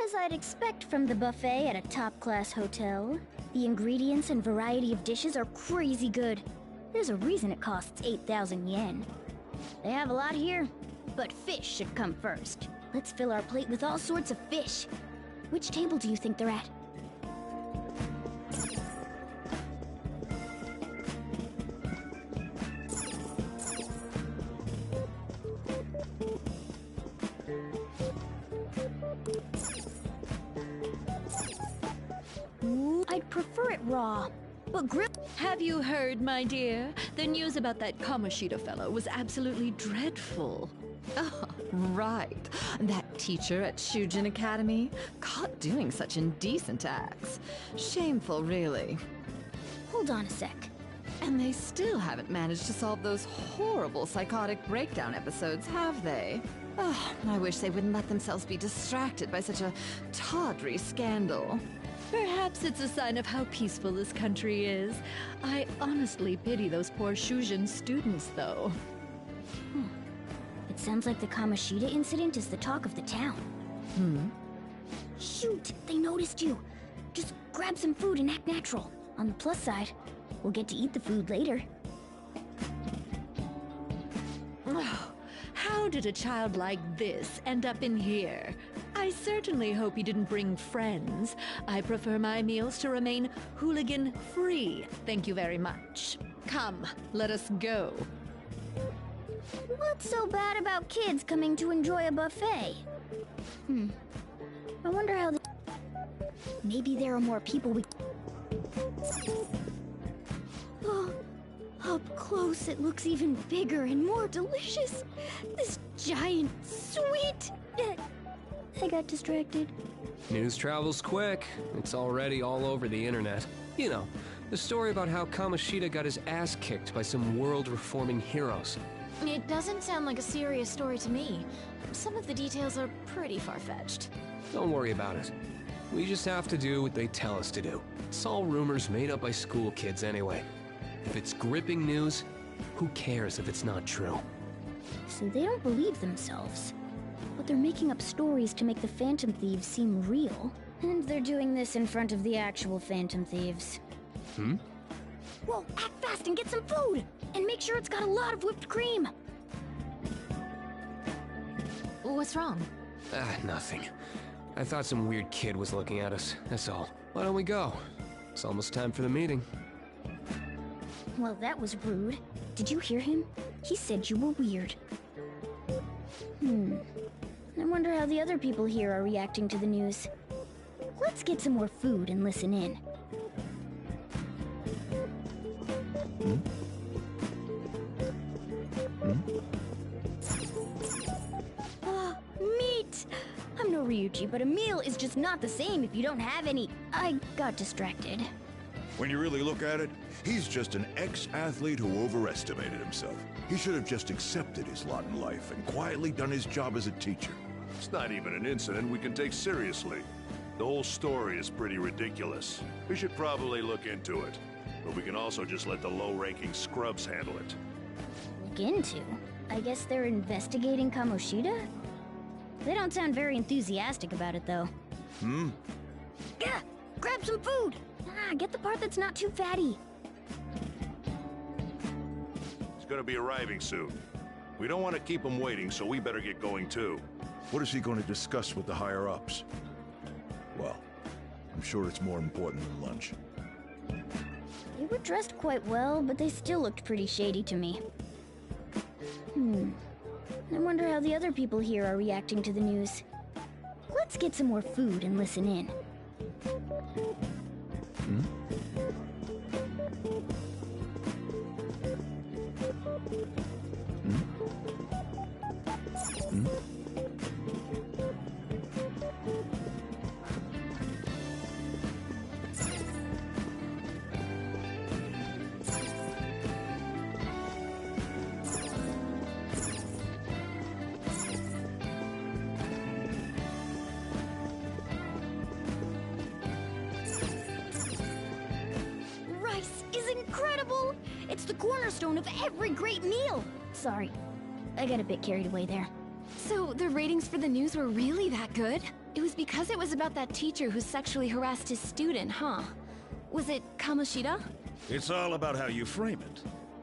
As I'd expect from the buffet at a top-class hotel, the ingredients and variety of dishes are crazy good. There's a reason it costs 8,000 yen. They have a lot here, but fish should come first. Let's fill our plate with all sorts of fish. Which table do you think they're at? I'd prefer it raw, but Have you heard, my dear? The news about that Kamoshida fellow was absolutely dreadful. Oh, right. That teacher at Shujin Academy, caught doing such indecent acts. Shameful, really. Hold on a sec. And they still haven't managed to solve those horrible psychotic breakdown episodes, have they? Oh, I wish they wouldn't let themselves be distracted by such a tawdry scandal. Perhaps it's a sign of how peaceful this country is. I honestly pity those poor Shujin students, though. It sounds like the Kamoshida incident is the talk of the town. Shoot, they noticed you. Just grab some food and act natural. On the plus side, we'll get to eat the food later. Oh, how did a child like this end up in here? I certainly hope he didn't bring friends. I prefer my meals to remain hooligan-free. Thank you very much. Come, let us go. What's so bad about kids coming to enjoy a buffet? I wonder how maybe there are more people we... Oh, up close it looks even bigger and more delicious. This giant sweet... I got distracted. News travels quick. It's already all over the internet. You know, the story about how Kamoshida got his ass kicked by some world-reforming heroes. It doesn't sound like a serious story to me. Some of the details are pretty far-fetched. Don't worry about it. We just have to do what they tell us to do. It's all rumors made up by school kids anyway. If it's gripping news, who cares if it's not true? So they don't believe themselves. But they're making up stories to make the Phantom Thieves seem real. And they're doing this in front of the actual Phantom Thieves. Whoa, act fast and get some food! And make sure it's got a lot of whipped cream! What's wrong? Nothing. I thought some weird kid was looking at us, that's all. Why don't we go? It's almost time for the meeting. Well, that was rude. Did you hear him? He said you were weird. I wonder how the other people here are reacting to the news. Let's get some more food and listen in. Meat! I'm no Ryuji, but a meal is just not the same if you don't have any. I got distracted. When you really look at it, he's just an ex-athlete who overestimated himself. He should have just accepted his lot in life and quietly done his job as a teacher. It's not even an incident we can take seriously. The whole story is pretty ridiculous. We should probably look into it. But we can also just let the low-ranking scrubs handle it. Look into? I guess they're investigating Kamoshida? They don't sound very enthusiastic about it, though. Gah! Grab some food! Get the part that's not too fatty. He's gonna be arriving soon. We don't want to keep him waiting, so we better get going too. What is he going to discuss with the higher-ups? Well, I'm sure it's more important than lunch. They were dressed quite well, but they still looked pretty shady to me. I wonder how the other people here are reacting to the news. Let's get some more food and listen in. cornerstone of every great meal. Sorry, I got a bit carried away there. So the ratings for the news were really that good? It was because it was about that teacher who sexually harassed his student, huh? Was it Kamoshida? It's all about how you frame it.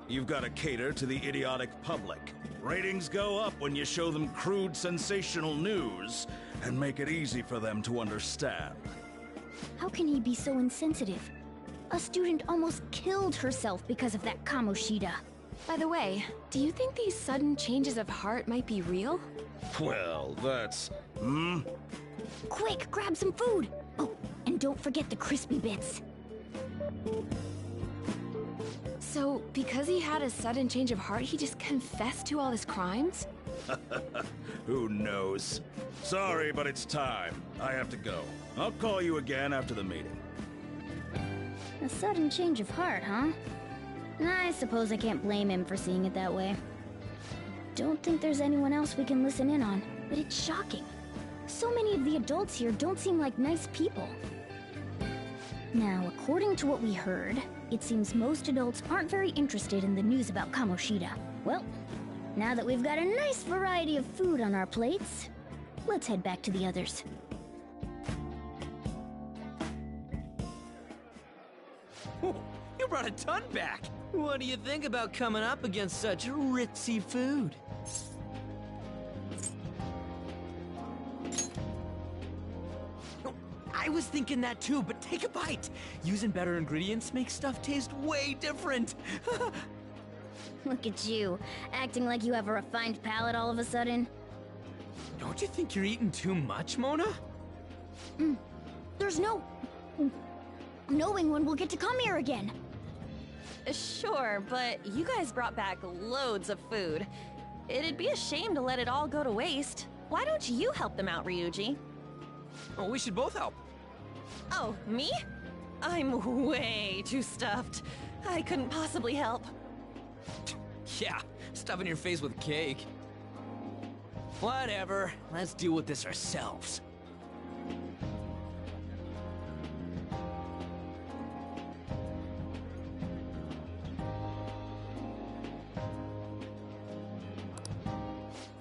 You've got to cater to the idiotic public. Ratings go up when you show them crude, sensational news and make it easy for them to understand. How can he be so insensitive? A student almost killed herself because of that Kamoshida. By the way, do you think these sudden changes of heart might be real? Well, that's... Quick, grab some food! Oh, and don't forget the crispy bits. So, because he had a sudden change of heart, he just confessed to all his crimes? Who knows? Sorry, but it's time. I have to go. I'll call you again after the meeting. A sudden change of heart, huh? I suppose I can't blame him for seeing it that way. Don't think there's anyone else we can listen in on, but it's shocking. So many of the adults here don't seem like nice people. Now, according to what we heard, it seems most adults aren't very interested in the news about Kamoshida. Well, now that we've got a nice variety of food on our plates, let's head back to the others. You brought a ton back! What do you think about coming up against such ritzy food? I was thinking that too, but take a bite. Using better ingredients makes stuff taste way different. Look at you, acting like you have a refined palate all of a sudden. Don't you think you're eating too much, Mona? There's no... knowing when we'll get to come here again. Sure, but you guys brought back loads of food. It'd be a shame to let it all go to waste. Why don't you help them out, Ryuji? Oh, we should both help. Oh, me? I'm way too stuffed. I couldn't possibly help. Yeah, stuffing your face with cake. Whatever, let's deal with this ourselves.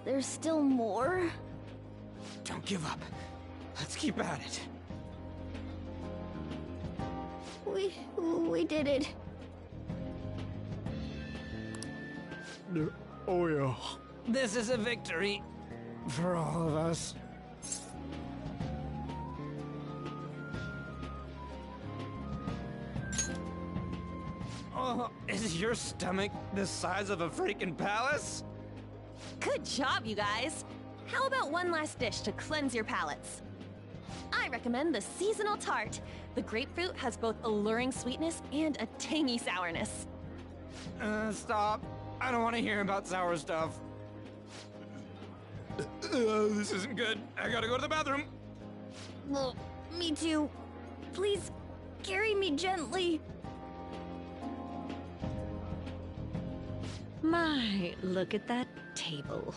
There's still more? Don't give up. Let's keep at it. We did it. Oh yeah. This is a victory. For all of us. Oh, is your stomach the size of a freaking palace? Good job, you guys. How about one last dish to cleanse your palates? I recommend the seasonal tart. The grapefruit has both alluring sweetness and a tangy sourness. Stop. I don't want to hear about sour stuff. This isn't good. I gotta go to the bathroom. Well, me too. Please, carry me gently. My, look at that table.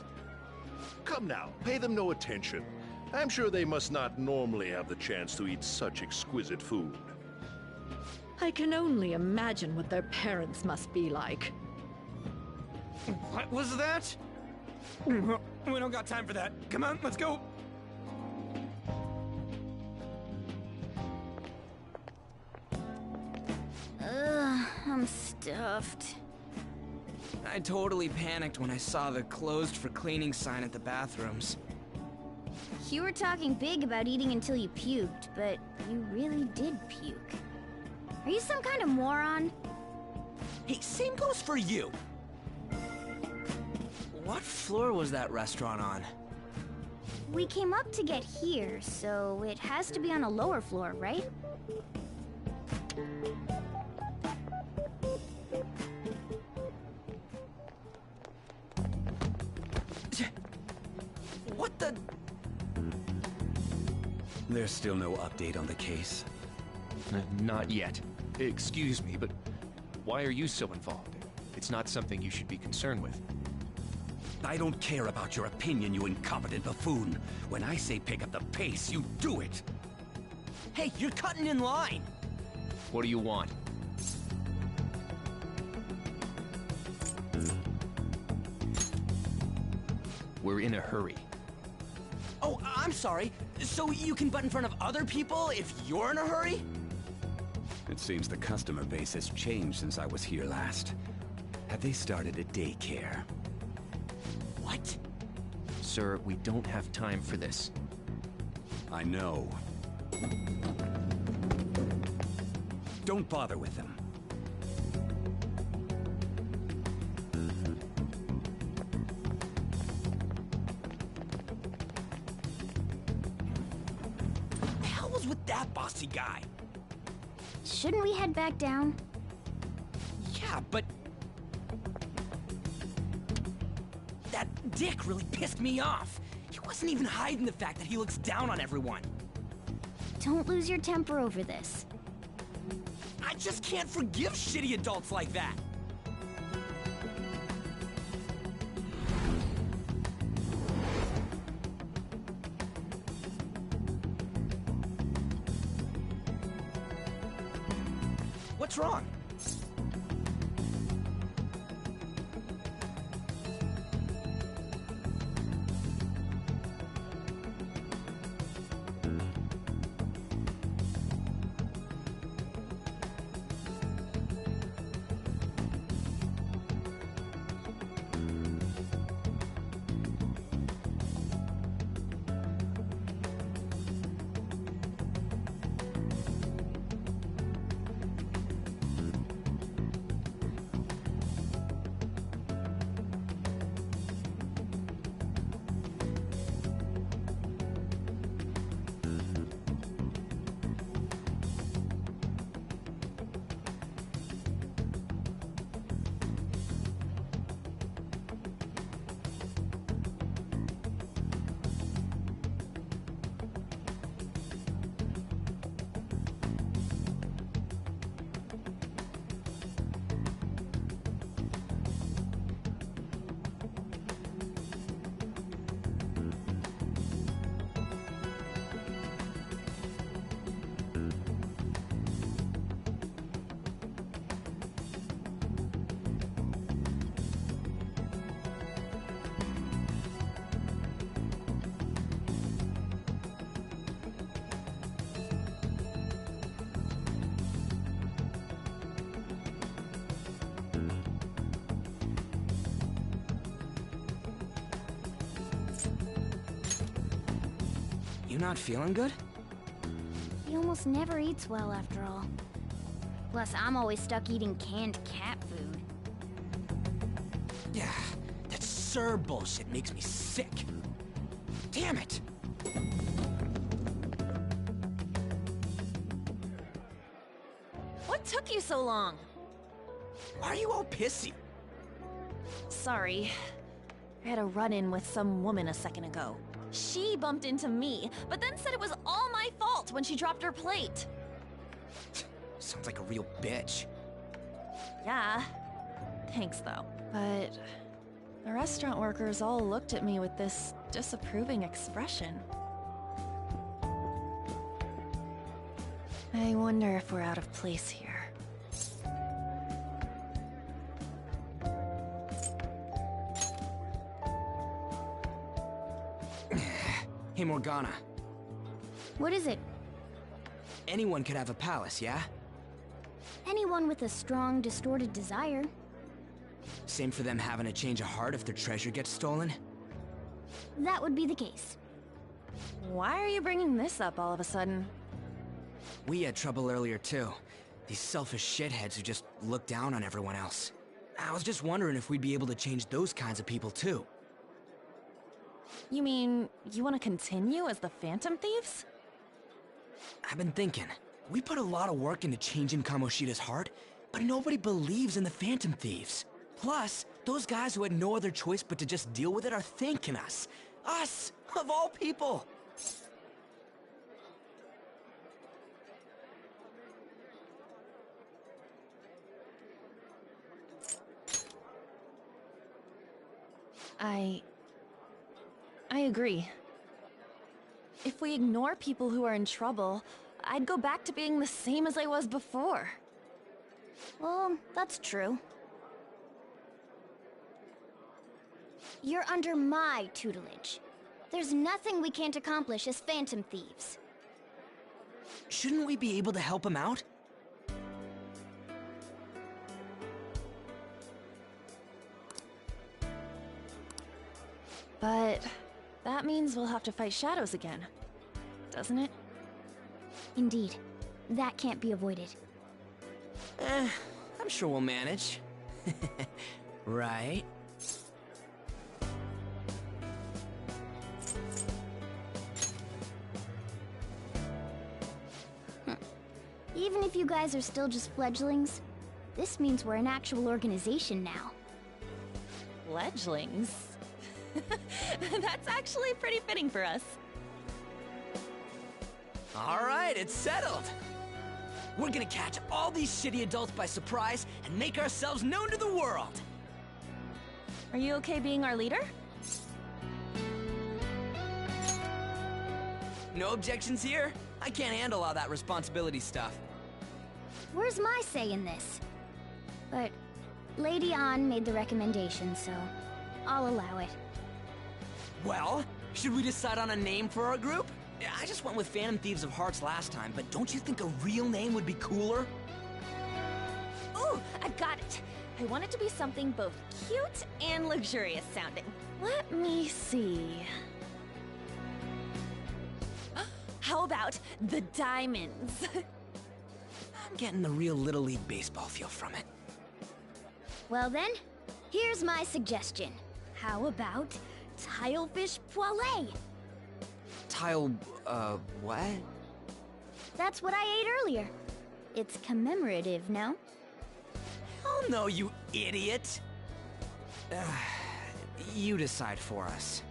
Come now, pay them no attention. I'm sure they must not normally have the chance to eat such exquisite food. I can only imagine what their parents must be like. What was that? We don't got time for that. Come on, let's go. I'm stuffed. I totally panicked when I saw the closed for cleaning sign at the bathrooms. You were talking big about eating until you puked, but you really did puke. Are you some kind of moron? Hey, same goes for you. What floor was that restaurant on? We came up to get here, so it has to be on a lower floor, right? What the... There's still no update on the case. Not yet. Excuse me, but why are you so involved? It's not something you should be concerned with. I don't care about your opinion, you incompetent buffoon. When I say pick up the pace, you do it. Hey, you're cutting in line. What do you want? We're in a hurry. Oh, I'm sorry. So you can butt in front of other people if you're in a hurry? It seems the customer base has changed since I was here last. Have they started a daycare? What? Sir, we don't have time for this. I know. Don't bother with them. What the hell was with that bossy guy? Shouldn't we head back down? Yeah, but... that dick really pissed me off. He wasn't even hiding the fact that he looks down on everyone. Don't lose your temper over this. I just can't forgive shitty adults like that. What's wrong? You not feeling good? He almost never eats well after all. Plus, I'm always stuck eating canned cat food. Yeah, that Sir bullshit makes me sick. Damn it! What took you so long? Why are you all pissy? Sorry. I had a run-in with some woman a second ago. She bumped into me, but then said it was all my fault when she dropped her plate. Sounds like a real bitch. Yeah. Thanks, though. But the restaurant workers all looked at me with this disapproving expression. I wonder if we're out of place here. Hey, Morgana. What is it? Anyone could have a palace, yeah? Anyone with a strong, distorted desire. Same for them having a change of heart if their treasure gets stolen? That would be the case. Why are you bringing this up all of a sudden? We had trouble earlier, too. These selfish shitheads who just look down on everyone else. I was just wondering if we'd be able to change those kinds of people, too. You mean, you want to continue as the Phantom Thieves? I've been thinking. We put a lot of work into changing Kamoshida's heart, but nobody believes in the Phantom Thieves. Plus, those guys who had no other choice but to just deal with it are thanking us. Us, of all people! I agree. If we ignore people who are in trouble, I'd go back to being the same as I was before. Well, that's true. You're under my tutelage. There's nothing we can't accomplish as Phantom Thieves. Shouldn't we be able to help him out? But that means we'll have to fight shadows again, doesn't it? Indeed. That can't be avoided. I'm sure we'll manage. Right? Even if you guys are still just fledglings, this means we're an actual organization now. Fledglings? That's actually pretty fitting for us. All right, it's settled. We're gonna catch all these shitty adults by surprise and make ourselves known to the world. Are you okay being our leader? No objections here. I can't handle all that responsibility stuff. Where's my say in this? But Lady An made the recommendation, so I'll allow it. Well, should we decide on a name for our group? I just went with Phantom Thieves of Hearts last time, but don't you think a real name would be cooler? Ooh, I've got it. I want it to be something both cute and luxurious sounding. Let me see. How about the Diamonds? I'm getting the real Little League Baseball feel from it. Well then, here's my suggestion. How about Tilefish Poêlée? What? That's what I ate earlier. It's commemorative, no? Oh no, you idiot! You decide for us.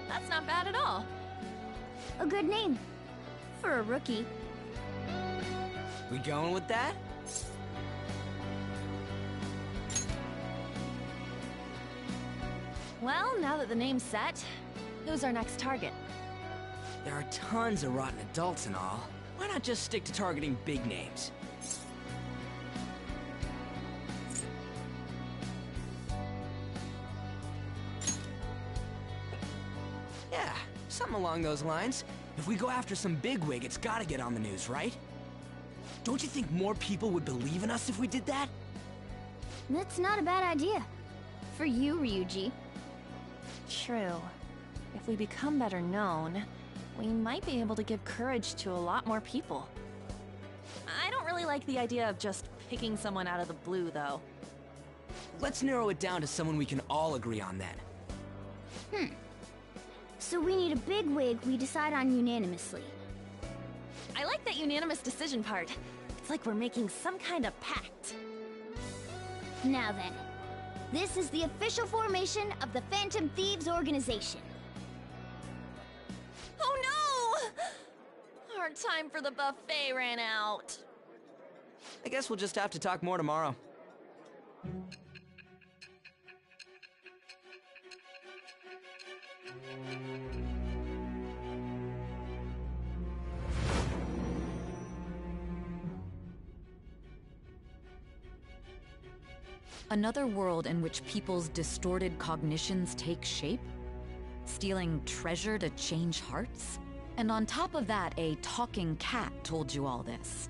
That's not bad at all. A good name. For a rookie. We going with that? Well, now that the name's set, who's our next target? There are tons of rotten adults and all. Why not just stick to targeting big names? Yeah, something along those lines. If we go after some bigwig, it's gotta get on the news, right? Don't you think more people would believe in us if we did that? That's not a bad idea. For you, Ryuji. True. If we become better known, we might be able to give courage to a lot more people. I don't really like the idea of just picking someone out of the blue, though. Let's narrow it down to someone we can all agree on then. So we need a bigwig we decide on unanimously. I like that unanimous decision part. It's like we're making some kind of pact. Now then, this is the official formation of the Phantom Thieves organization. Oh no! Our time for the buffet ran out. I guess we'll just have to talk more tomorrow. Another world in which people's distorted cognitions take shape? Stealing treasure to change hearts? And on top of that, a talking cat told you all this.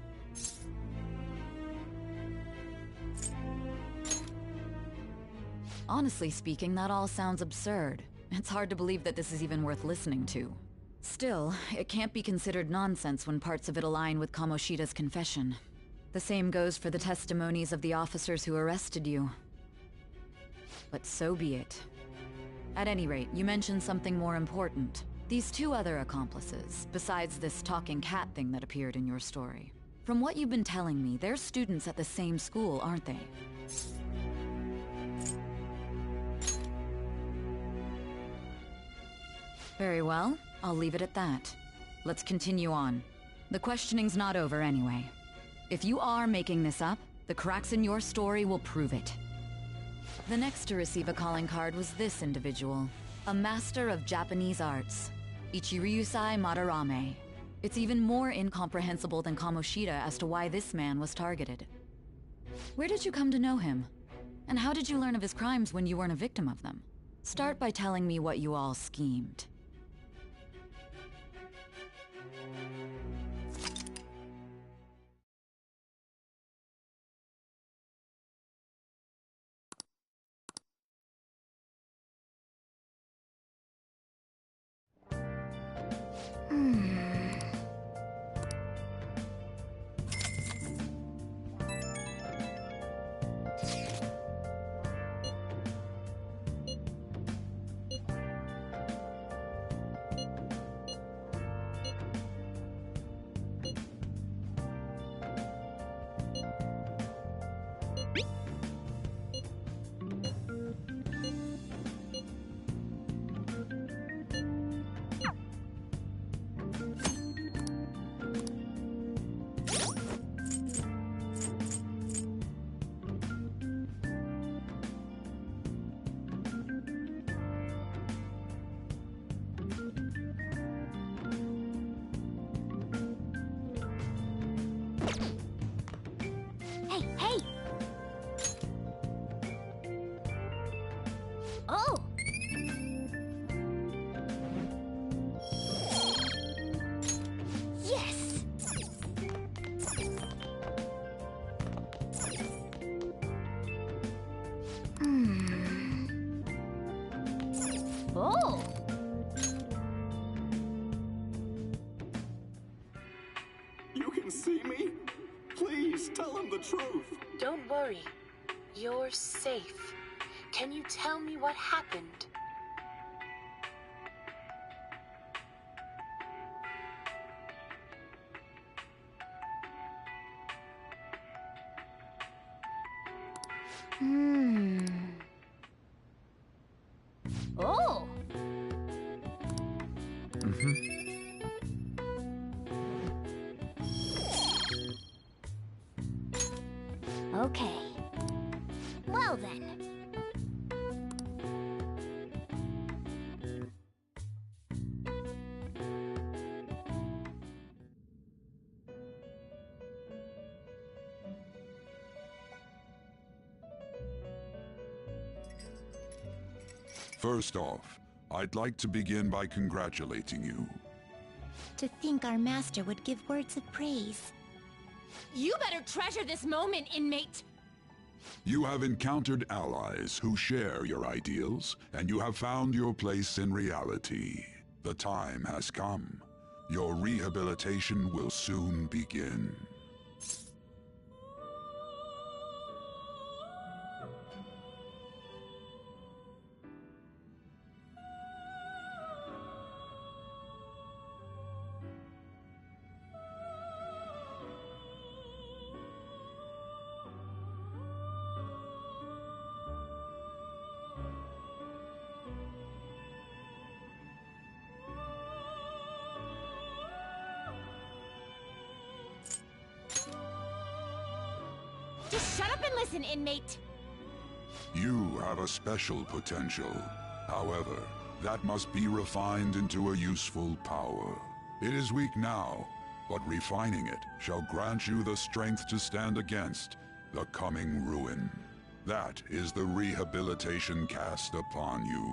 Honestly speaking, that all sounds absurd. It's hard to believe that this is even worth listening to. Still, it can't be considered nonsense when parts of it align with Kamoshida's confession. The same goes for the testimonies of the officers who arrested you. But so be it. At any rate, you mentioned something more important. These two other accomplices, besides this talking cat thing that appeared in your story. From what you've been telling me, they're students at the same school, aren't they? Very well. I'll leave it at that. Let's continue on. The questioning's not over anyway. If you are making this up, the cracks in your story will prove it. The next to receive a calling card was this individual, a master of Japanese arts, Ichiryusai Madarame. It's even more incomprehensible than Kamoshida as to why this man was targeted. Where did you come to know him? And how did you learn of his crimes when you weren't a victim of them? Start by telling me what you all schemed. Hey, hey! Oh! Yes! Oh! You can see me? Please, tell him the truth. Don't worry. You're safe. Can you tell me what happened? Oh! Okay. Well then. First off, I'd like to begin by congratulating you. To think our master would give words of praise. You better treasure this moment, inmate! You have encountered allies who share your ideals, and you have found your place in reality. The time has come. Your rehabilitation will soon begin. Just shut up and listen, inmate! You have a special potential. However, that must be refined into a useful power. It is weak now, but refining it shall grant you the strength to stand against the coming ruin. That is the rehabilitation cast upon you.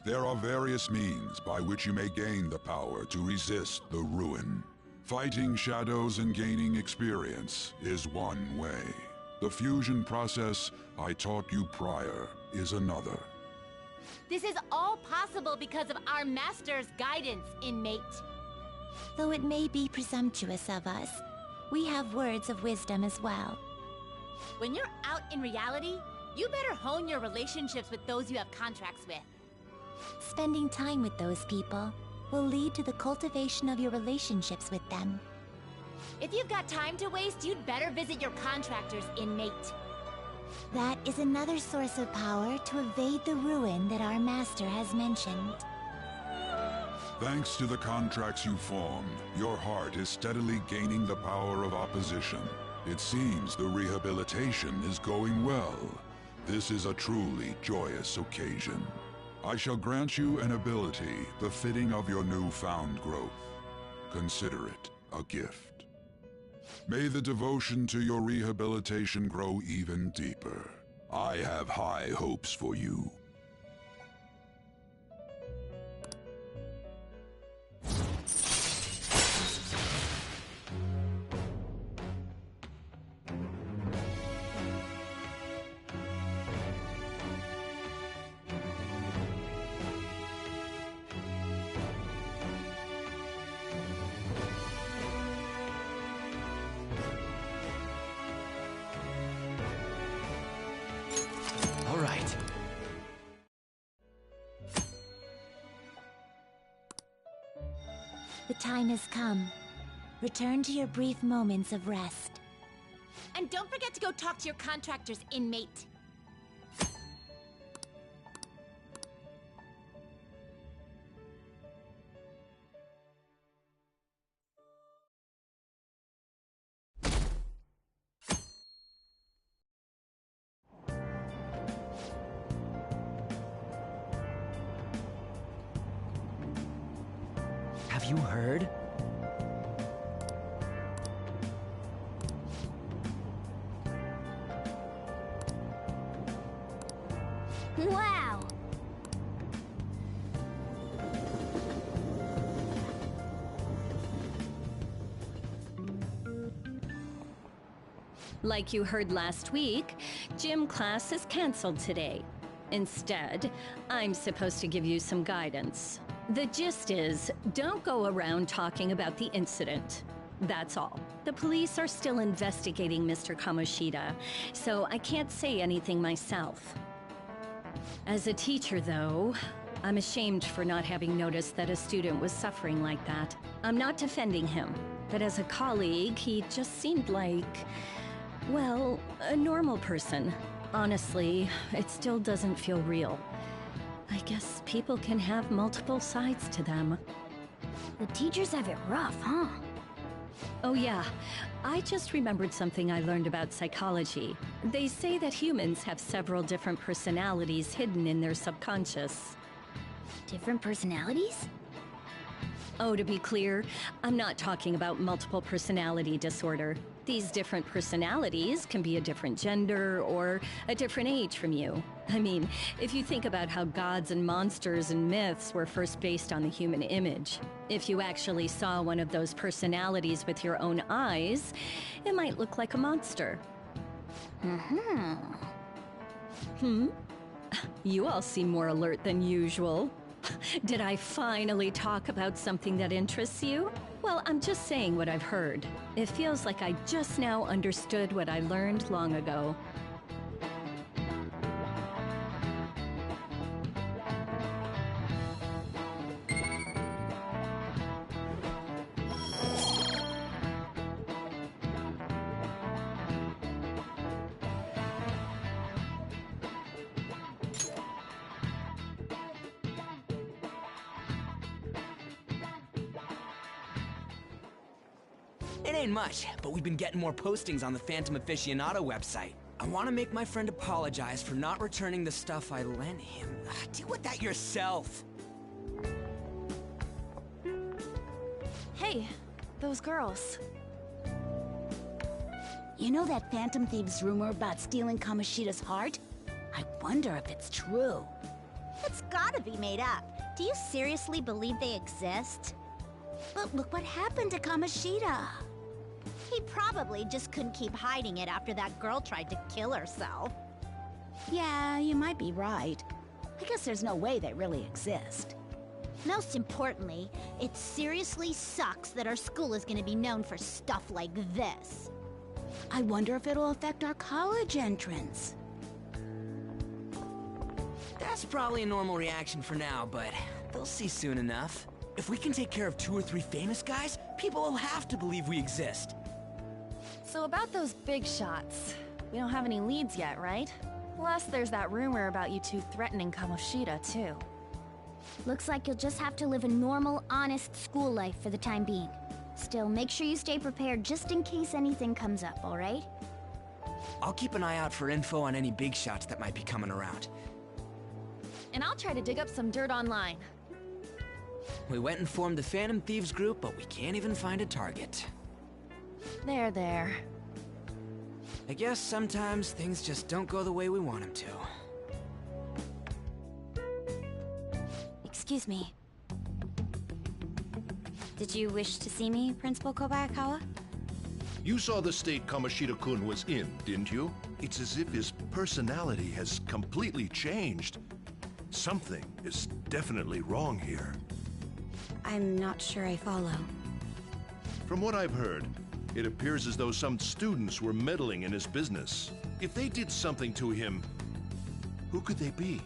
There are various means by which you may gain the power to resist the ruin. Fighting shadows and gaining experience is one way. The fusion process I taught you prior is another. This is all possible because of our master's guidance, inmate. Though it may be presumptuous of us, we have words of wisdom as well. When you're out in reality, you better hone your relationships with those you have contracts with. Spending time with those people will lead to the cultivation of your relationships with them. If you've got time to waste, you'd better visit your contractors, inmate. That is another source of power to evade the ruin that our master has mentioned. Thanks to the contracts you formed, your heart is steadily gaining the power of opposition. It seems the rehabilitation is going well. This is a truly joyous occasion. I shall grant you an ability befitting of your newfound growth. Consider it a gift. May the devotion to your rehabilitation grow even deeper. I have high hopes for you. All right. The time has come. Return to your brief moments of rest. And don't forget to go talk to your contractors, inmate. Have you heard? Wow! Like you heard last week, gym class is canceled today. Instead, I'm supposed to give you some guidance. The gist is, don't go around talking about the incident. That's all. The police are still investigating Mr. Kamoshida, so I can't say anything myself. As a teacher, though, I'm ashamed for not having noticed that a student was suffering like that. I'm not defending him, but as a colleague, he just seemed like, well, a normal person. Honestly, it still doesn't feel real. I guess people can have multiple sides to them. The teachers have it rough, huh? Oh yeah, I just remembered something I learned about psychology. They say that humans have several different personalities hidden in their subconscious. Different personalities? Oh, to be clear, I'm not talking about multiple personality disorder. These different personalities can be a different gender or a different age from you. I mean, if you think about how gods and monsters and myths were first based on the human image, if you actually saw one of those personalities with your own eyes, it might look like a monster. Hmm? You all seem more alert than usual. Did I finally talk about something that interests you? Well, I'm just saying what I've heard. It feels like I just now understood what I learned long ago. It ain't much, but we've been getting more postings on the Phantom Aficionado website. I want to make my friend apologize for not returning the stuff I lent him. Deal with that yourself. Hey, those girls. You know that Phantom Thieves rumor about stealing Kamoshida's heart? I wonder if it's true. It's gotta be made up. Do you seriously believe they exist? But look what happened to Kamoshida. He probably just couldn't keep hiding it after that girl tried to kill herself. Yeah, you might be right. I guess there's no way they really exist. Most importantly, it seriously sucks that our school is gonna be known for stuff like this. I wonder if it'll affect our college entrance. That's probably a normal reaction for now, but they'll see soon enough. If we can take care of 2 or 3 famous guys, people will have to believe we exist. So about those big shots, we don't have any leads yet, right? Plus, there's that rumor about you two threatening Kamoshida, too. Looks like you'll just have to live a normal, honest school life for the time being. Still, make sure you stay prepared just in case anything comes up, alright? I'll keep an eye out for info on any big shots that might be coming around. And I'll try to dig up some dirt online. We went and formed the Phantom Thieves group, but we can't even find a target. There. I guess sometimes things just don't go the way we want them to. Excuse me. Did you wish to see me, Principal Kobayakawa? You saw the state Kamoshida-kun was in, didn't you? It's as if his personality has completely changed. Something is definitely wrong here. I'm not sure I follow. From what I've heard, it appears as though some students were meddling in his business. If they did something to him, who could they be?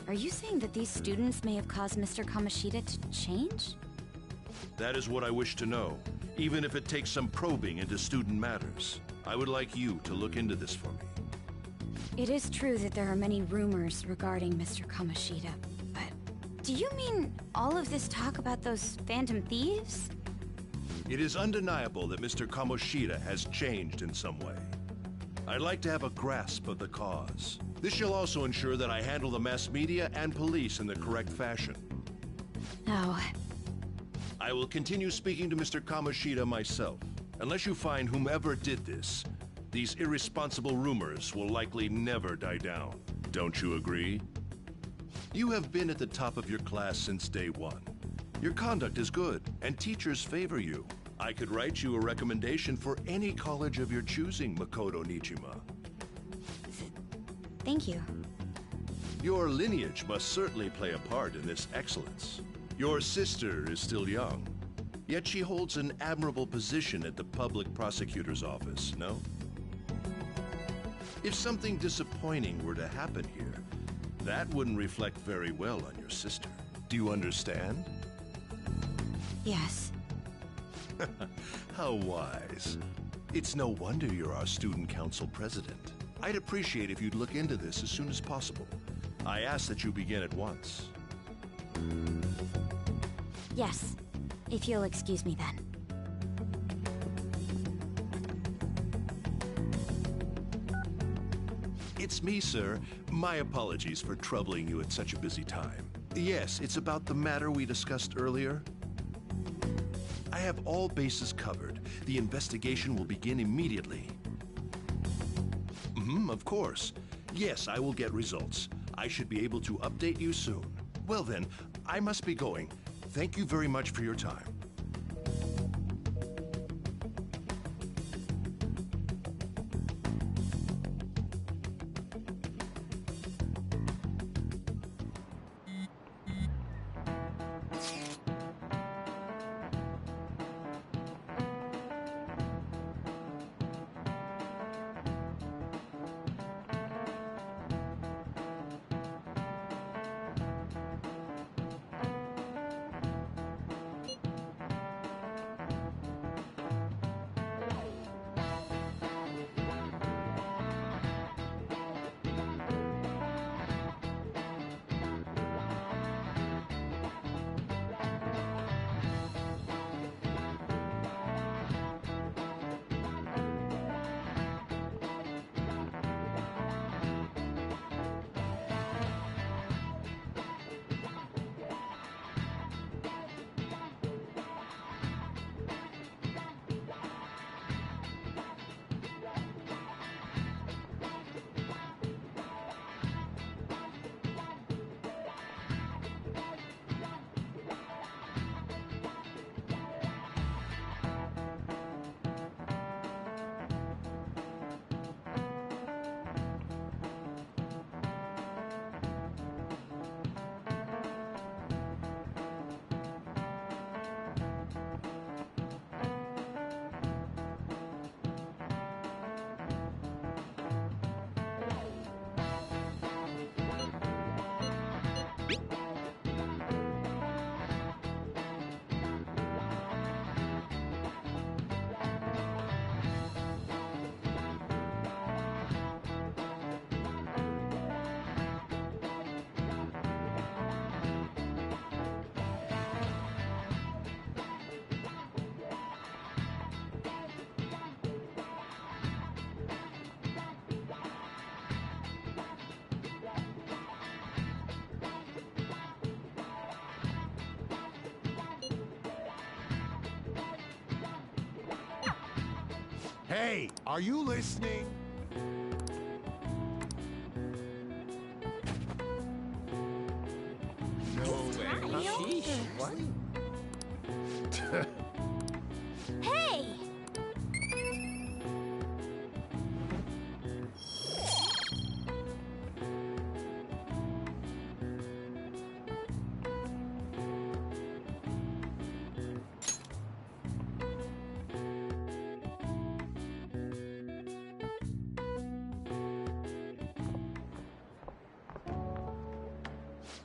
Are you saying that these students may have caused Mr. Kamoshida to change? That is what I wish to know, even if it takes some probing into student matters. I would like you to look into this for me. It is true that there are many rumors regarding Mr. Kamoshida, but do you mean all of this talk about those Phantom Thieves? It is undeniable that Mr. Kamoshida has changed in some way. I'd like to have a grasp of the cause. This shall also ensure that I handle the mass media and police in the correct fashion. No. I will continue speaking to Mr. Kamoshida myself. Unless you find whomever did this, these irresponsible rumors will likely never die down. Don't you agree? You have been at the top of your class since day one. Your conduct is good, and teachers favor you. I could write you a recommendation for any college of your choosing, Makoto Nijima. Thank you. Your lineage must certainly play a part in this excellence. Your sister is still young, yet she holds an admirable position at the public prosecutor's office, no? If something disappointing were to happen here, that wouldn't reflect very well on your sister. Do you understand? Yes. How wise. It's no wonder you're our student council president. I'd appreciate if you'd look into this as soon as possible. I ask that you begin at once. Yes, if you'll excuse me then. It's me, sir. My apologies for troubling you at such a busy time. Yes, it's about the matter we discussed earlier. I have all bases covered. The investigation will begin immediately. Of course. Yes, I will get results. I should be able to update you soon. Well then, I must be going. Thank you very much for your time. Hey, are you listening? No way. Sheesh, what? Hey!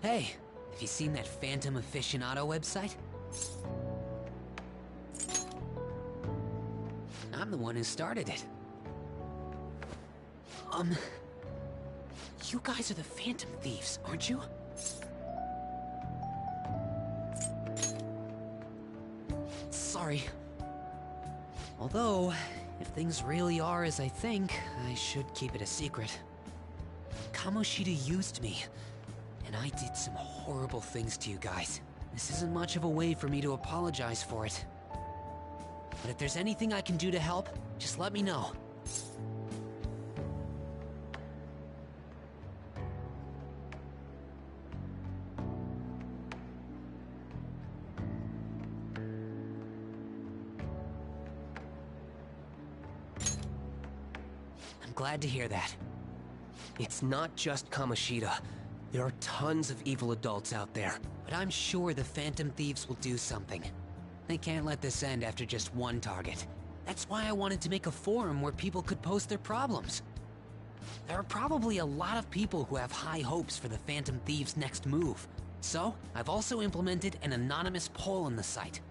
Hey, have you seen that Phantom Aficionado website? I'm the one who started it. You guys are the Phantom Thieves, aren't you? Sorry. Although, if things really are as I think, I should keep it a secret. Kamoshida used me, and I did some horrible things to you guys. This isn't much of a way for me to apologize for it. But if there's anything I can do to help, just let me know. I'm glad to hear that. It's not just Kamoshida. There are tons of evil adults out there. But I'm sure the Phantom Thieves will do something. They can't let this end after just one target. That's why I wanted to make a forum where people could post their problems. There are probably a lot of people who have high hopes for the Phantom Thieves' next move. So, I've also implemented an anonymous poll on the site.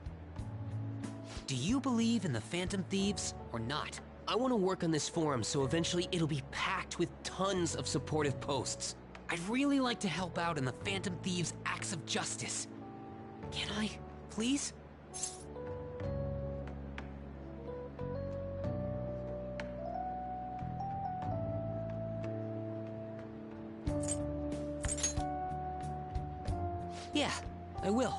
Do you believe in the Phantom Thieves or not? I want to work on this forum so eventually it'll be packed with tons of supportive posts. I'd really like to help out in the Phantom Thieves' acts of justice. Can I, please? Yeah, I will.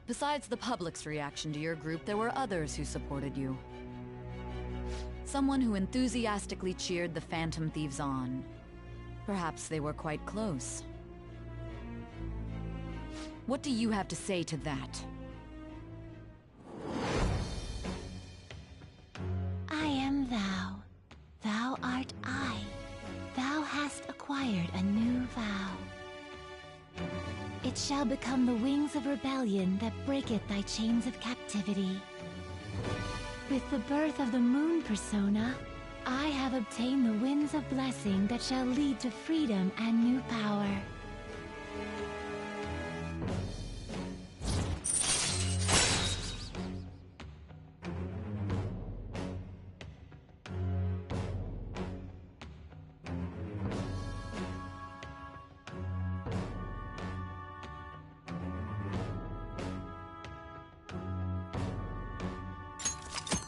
Besides the public's reaction to your group, there were others who supported you. Someone who enthusiastically cheered the Phantom Thieves on. Perhaps they were quite close. What do you have to say to that? I am thou. Thou art I. Thou hast acquired a new vow. It shall become the wings of rebellion that breaketh thy chains of captivity. With the birth of the moon persona, I have obtained the winds of blessing that shall lead to freedom and new power.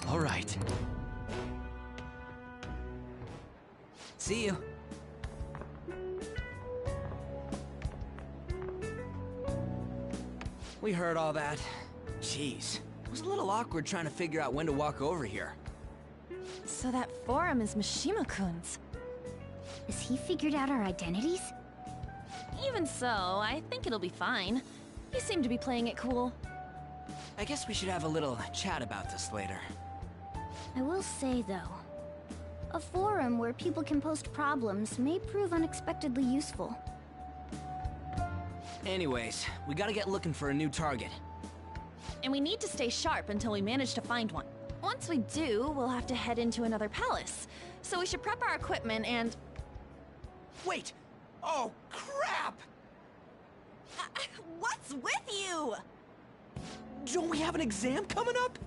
All right. See you. We heard all that. Jeez. It was a little awkward trying to figure out when to walk over here. So that forum is Mishima-kun's. Has he figured out our identities? Even so, I think it'll be fine. You seem to be playing it cool. I guess we should have a little chat about this later. I will say, though, a forum where people can post problems may prove unexpectedly useful. Anyways, we gotta get looking for a new target. And we need to stay sharp until we manage to find one. Once we do, we'll have to head into another palace. So we should prep our equipment and... Wait! Oh, crap! What's with you? Don't we have an exam coming up?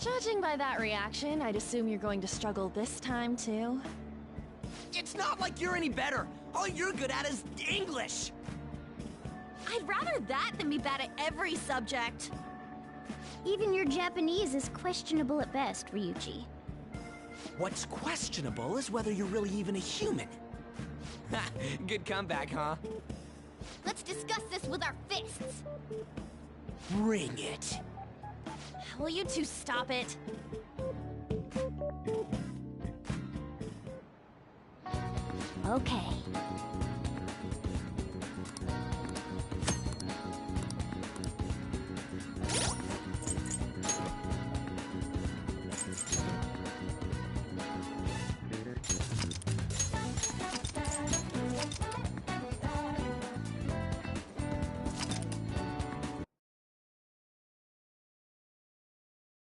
Judging by that reaction, I'd assume you're going to struggle this time, too. It's not like you're any better. All you're good at is English. I'd rather that than be bad at every subject. Even your Japanese is questionable at best, Ryuji. What's questionable is whether you're really even a human. Ha! Good comeback, huh? Let's discuss this with our fists. Bring it. Will you two stop it? Okay.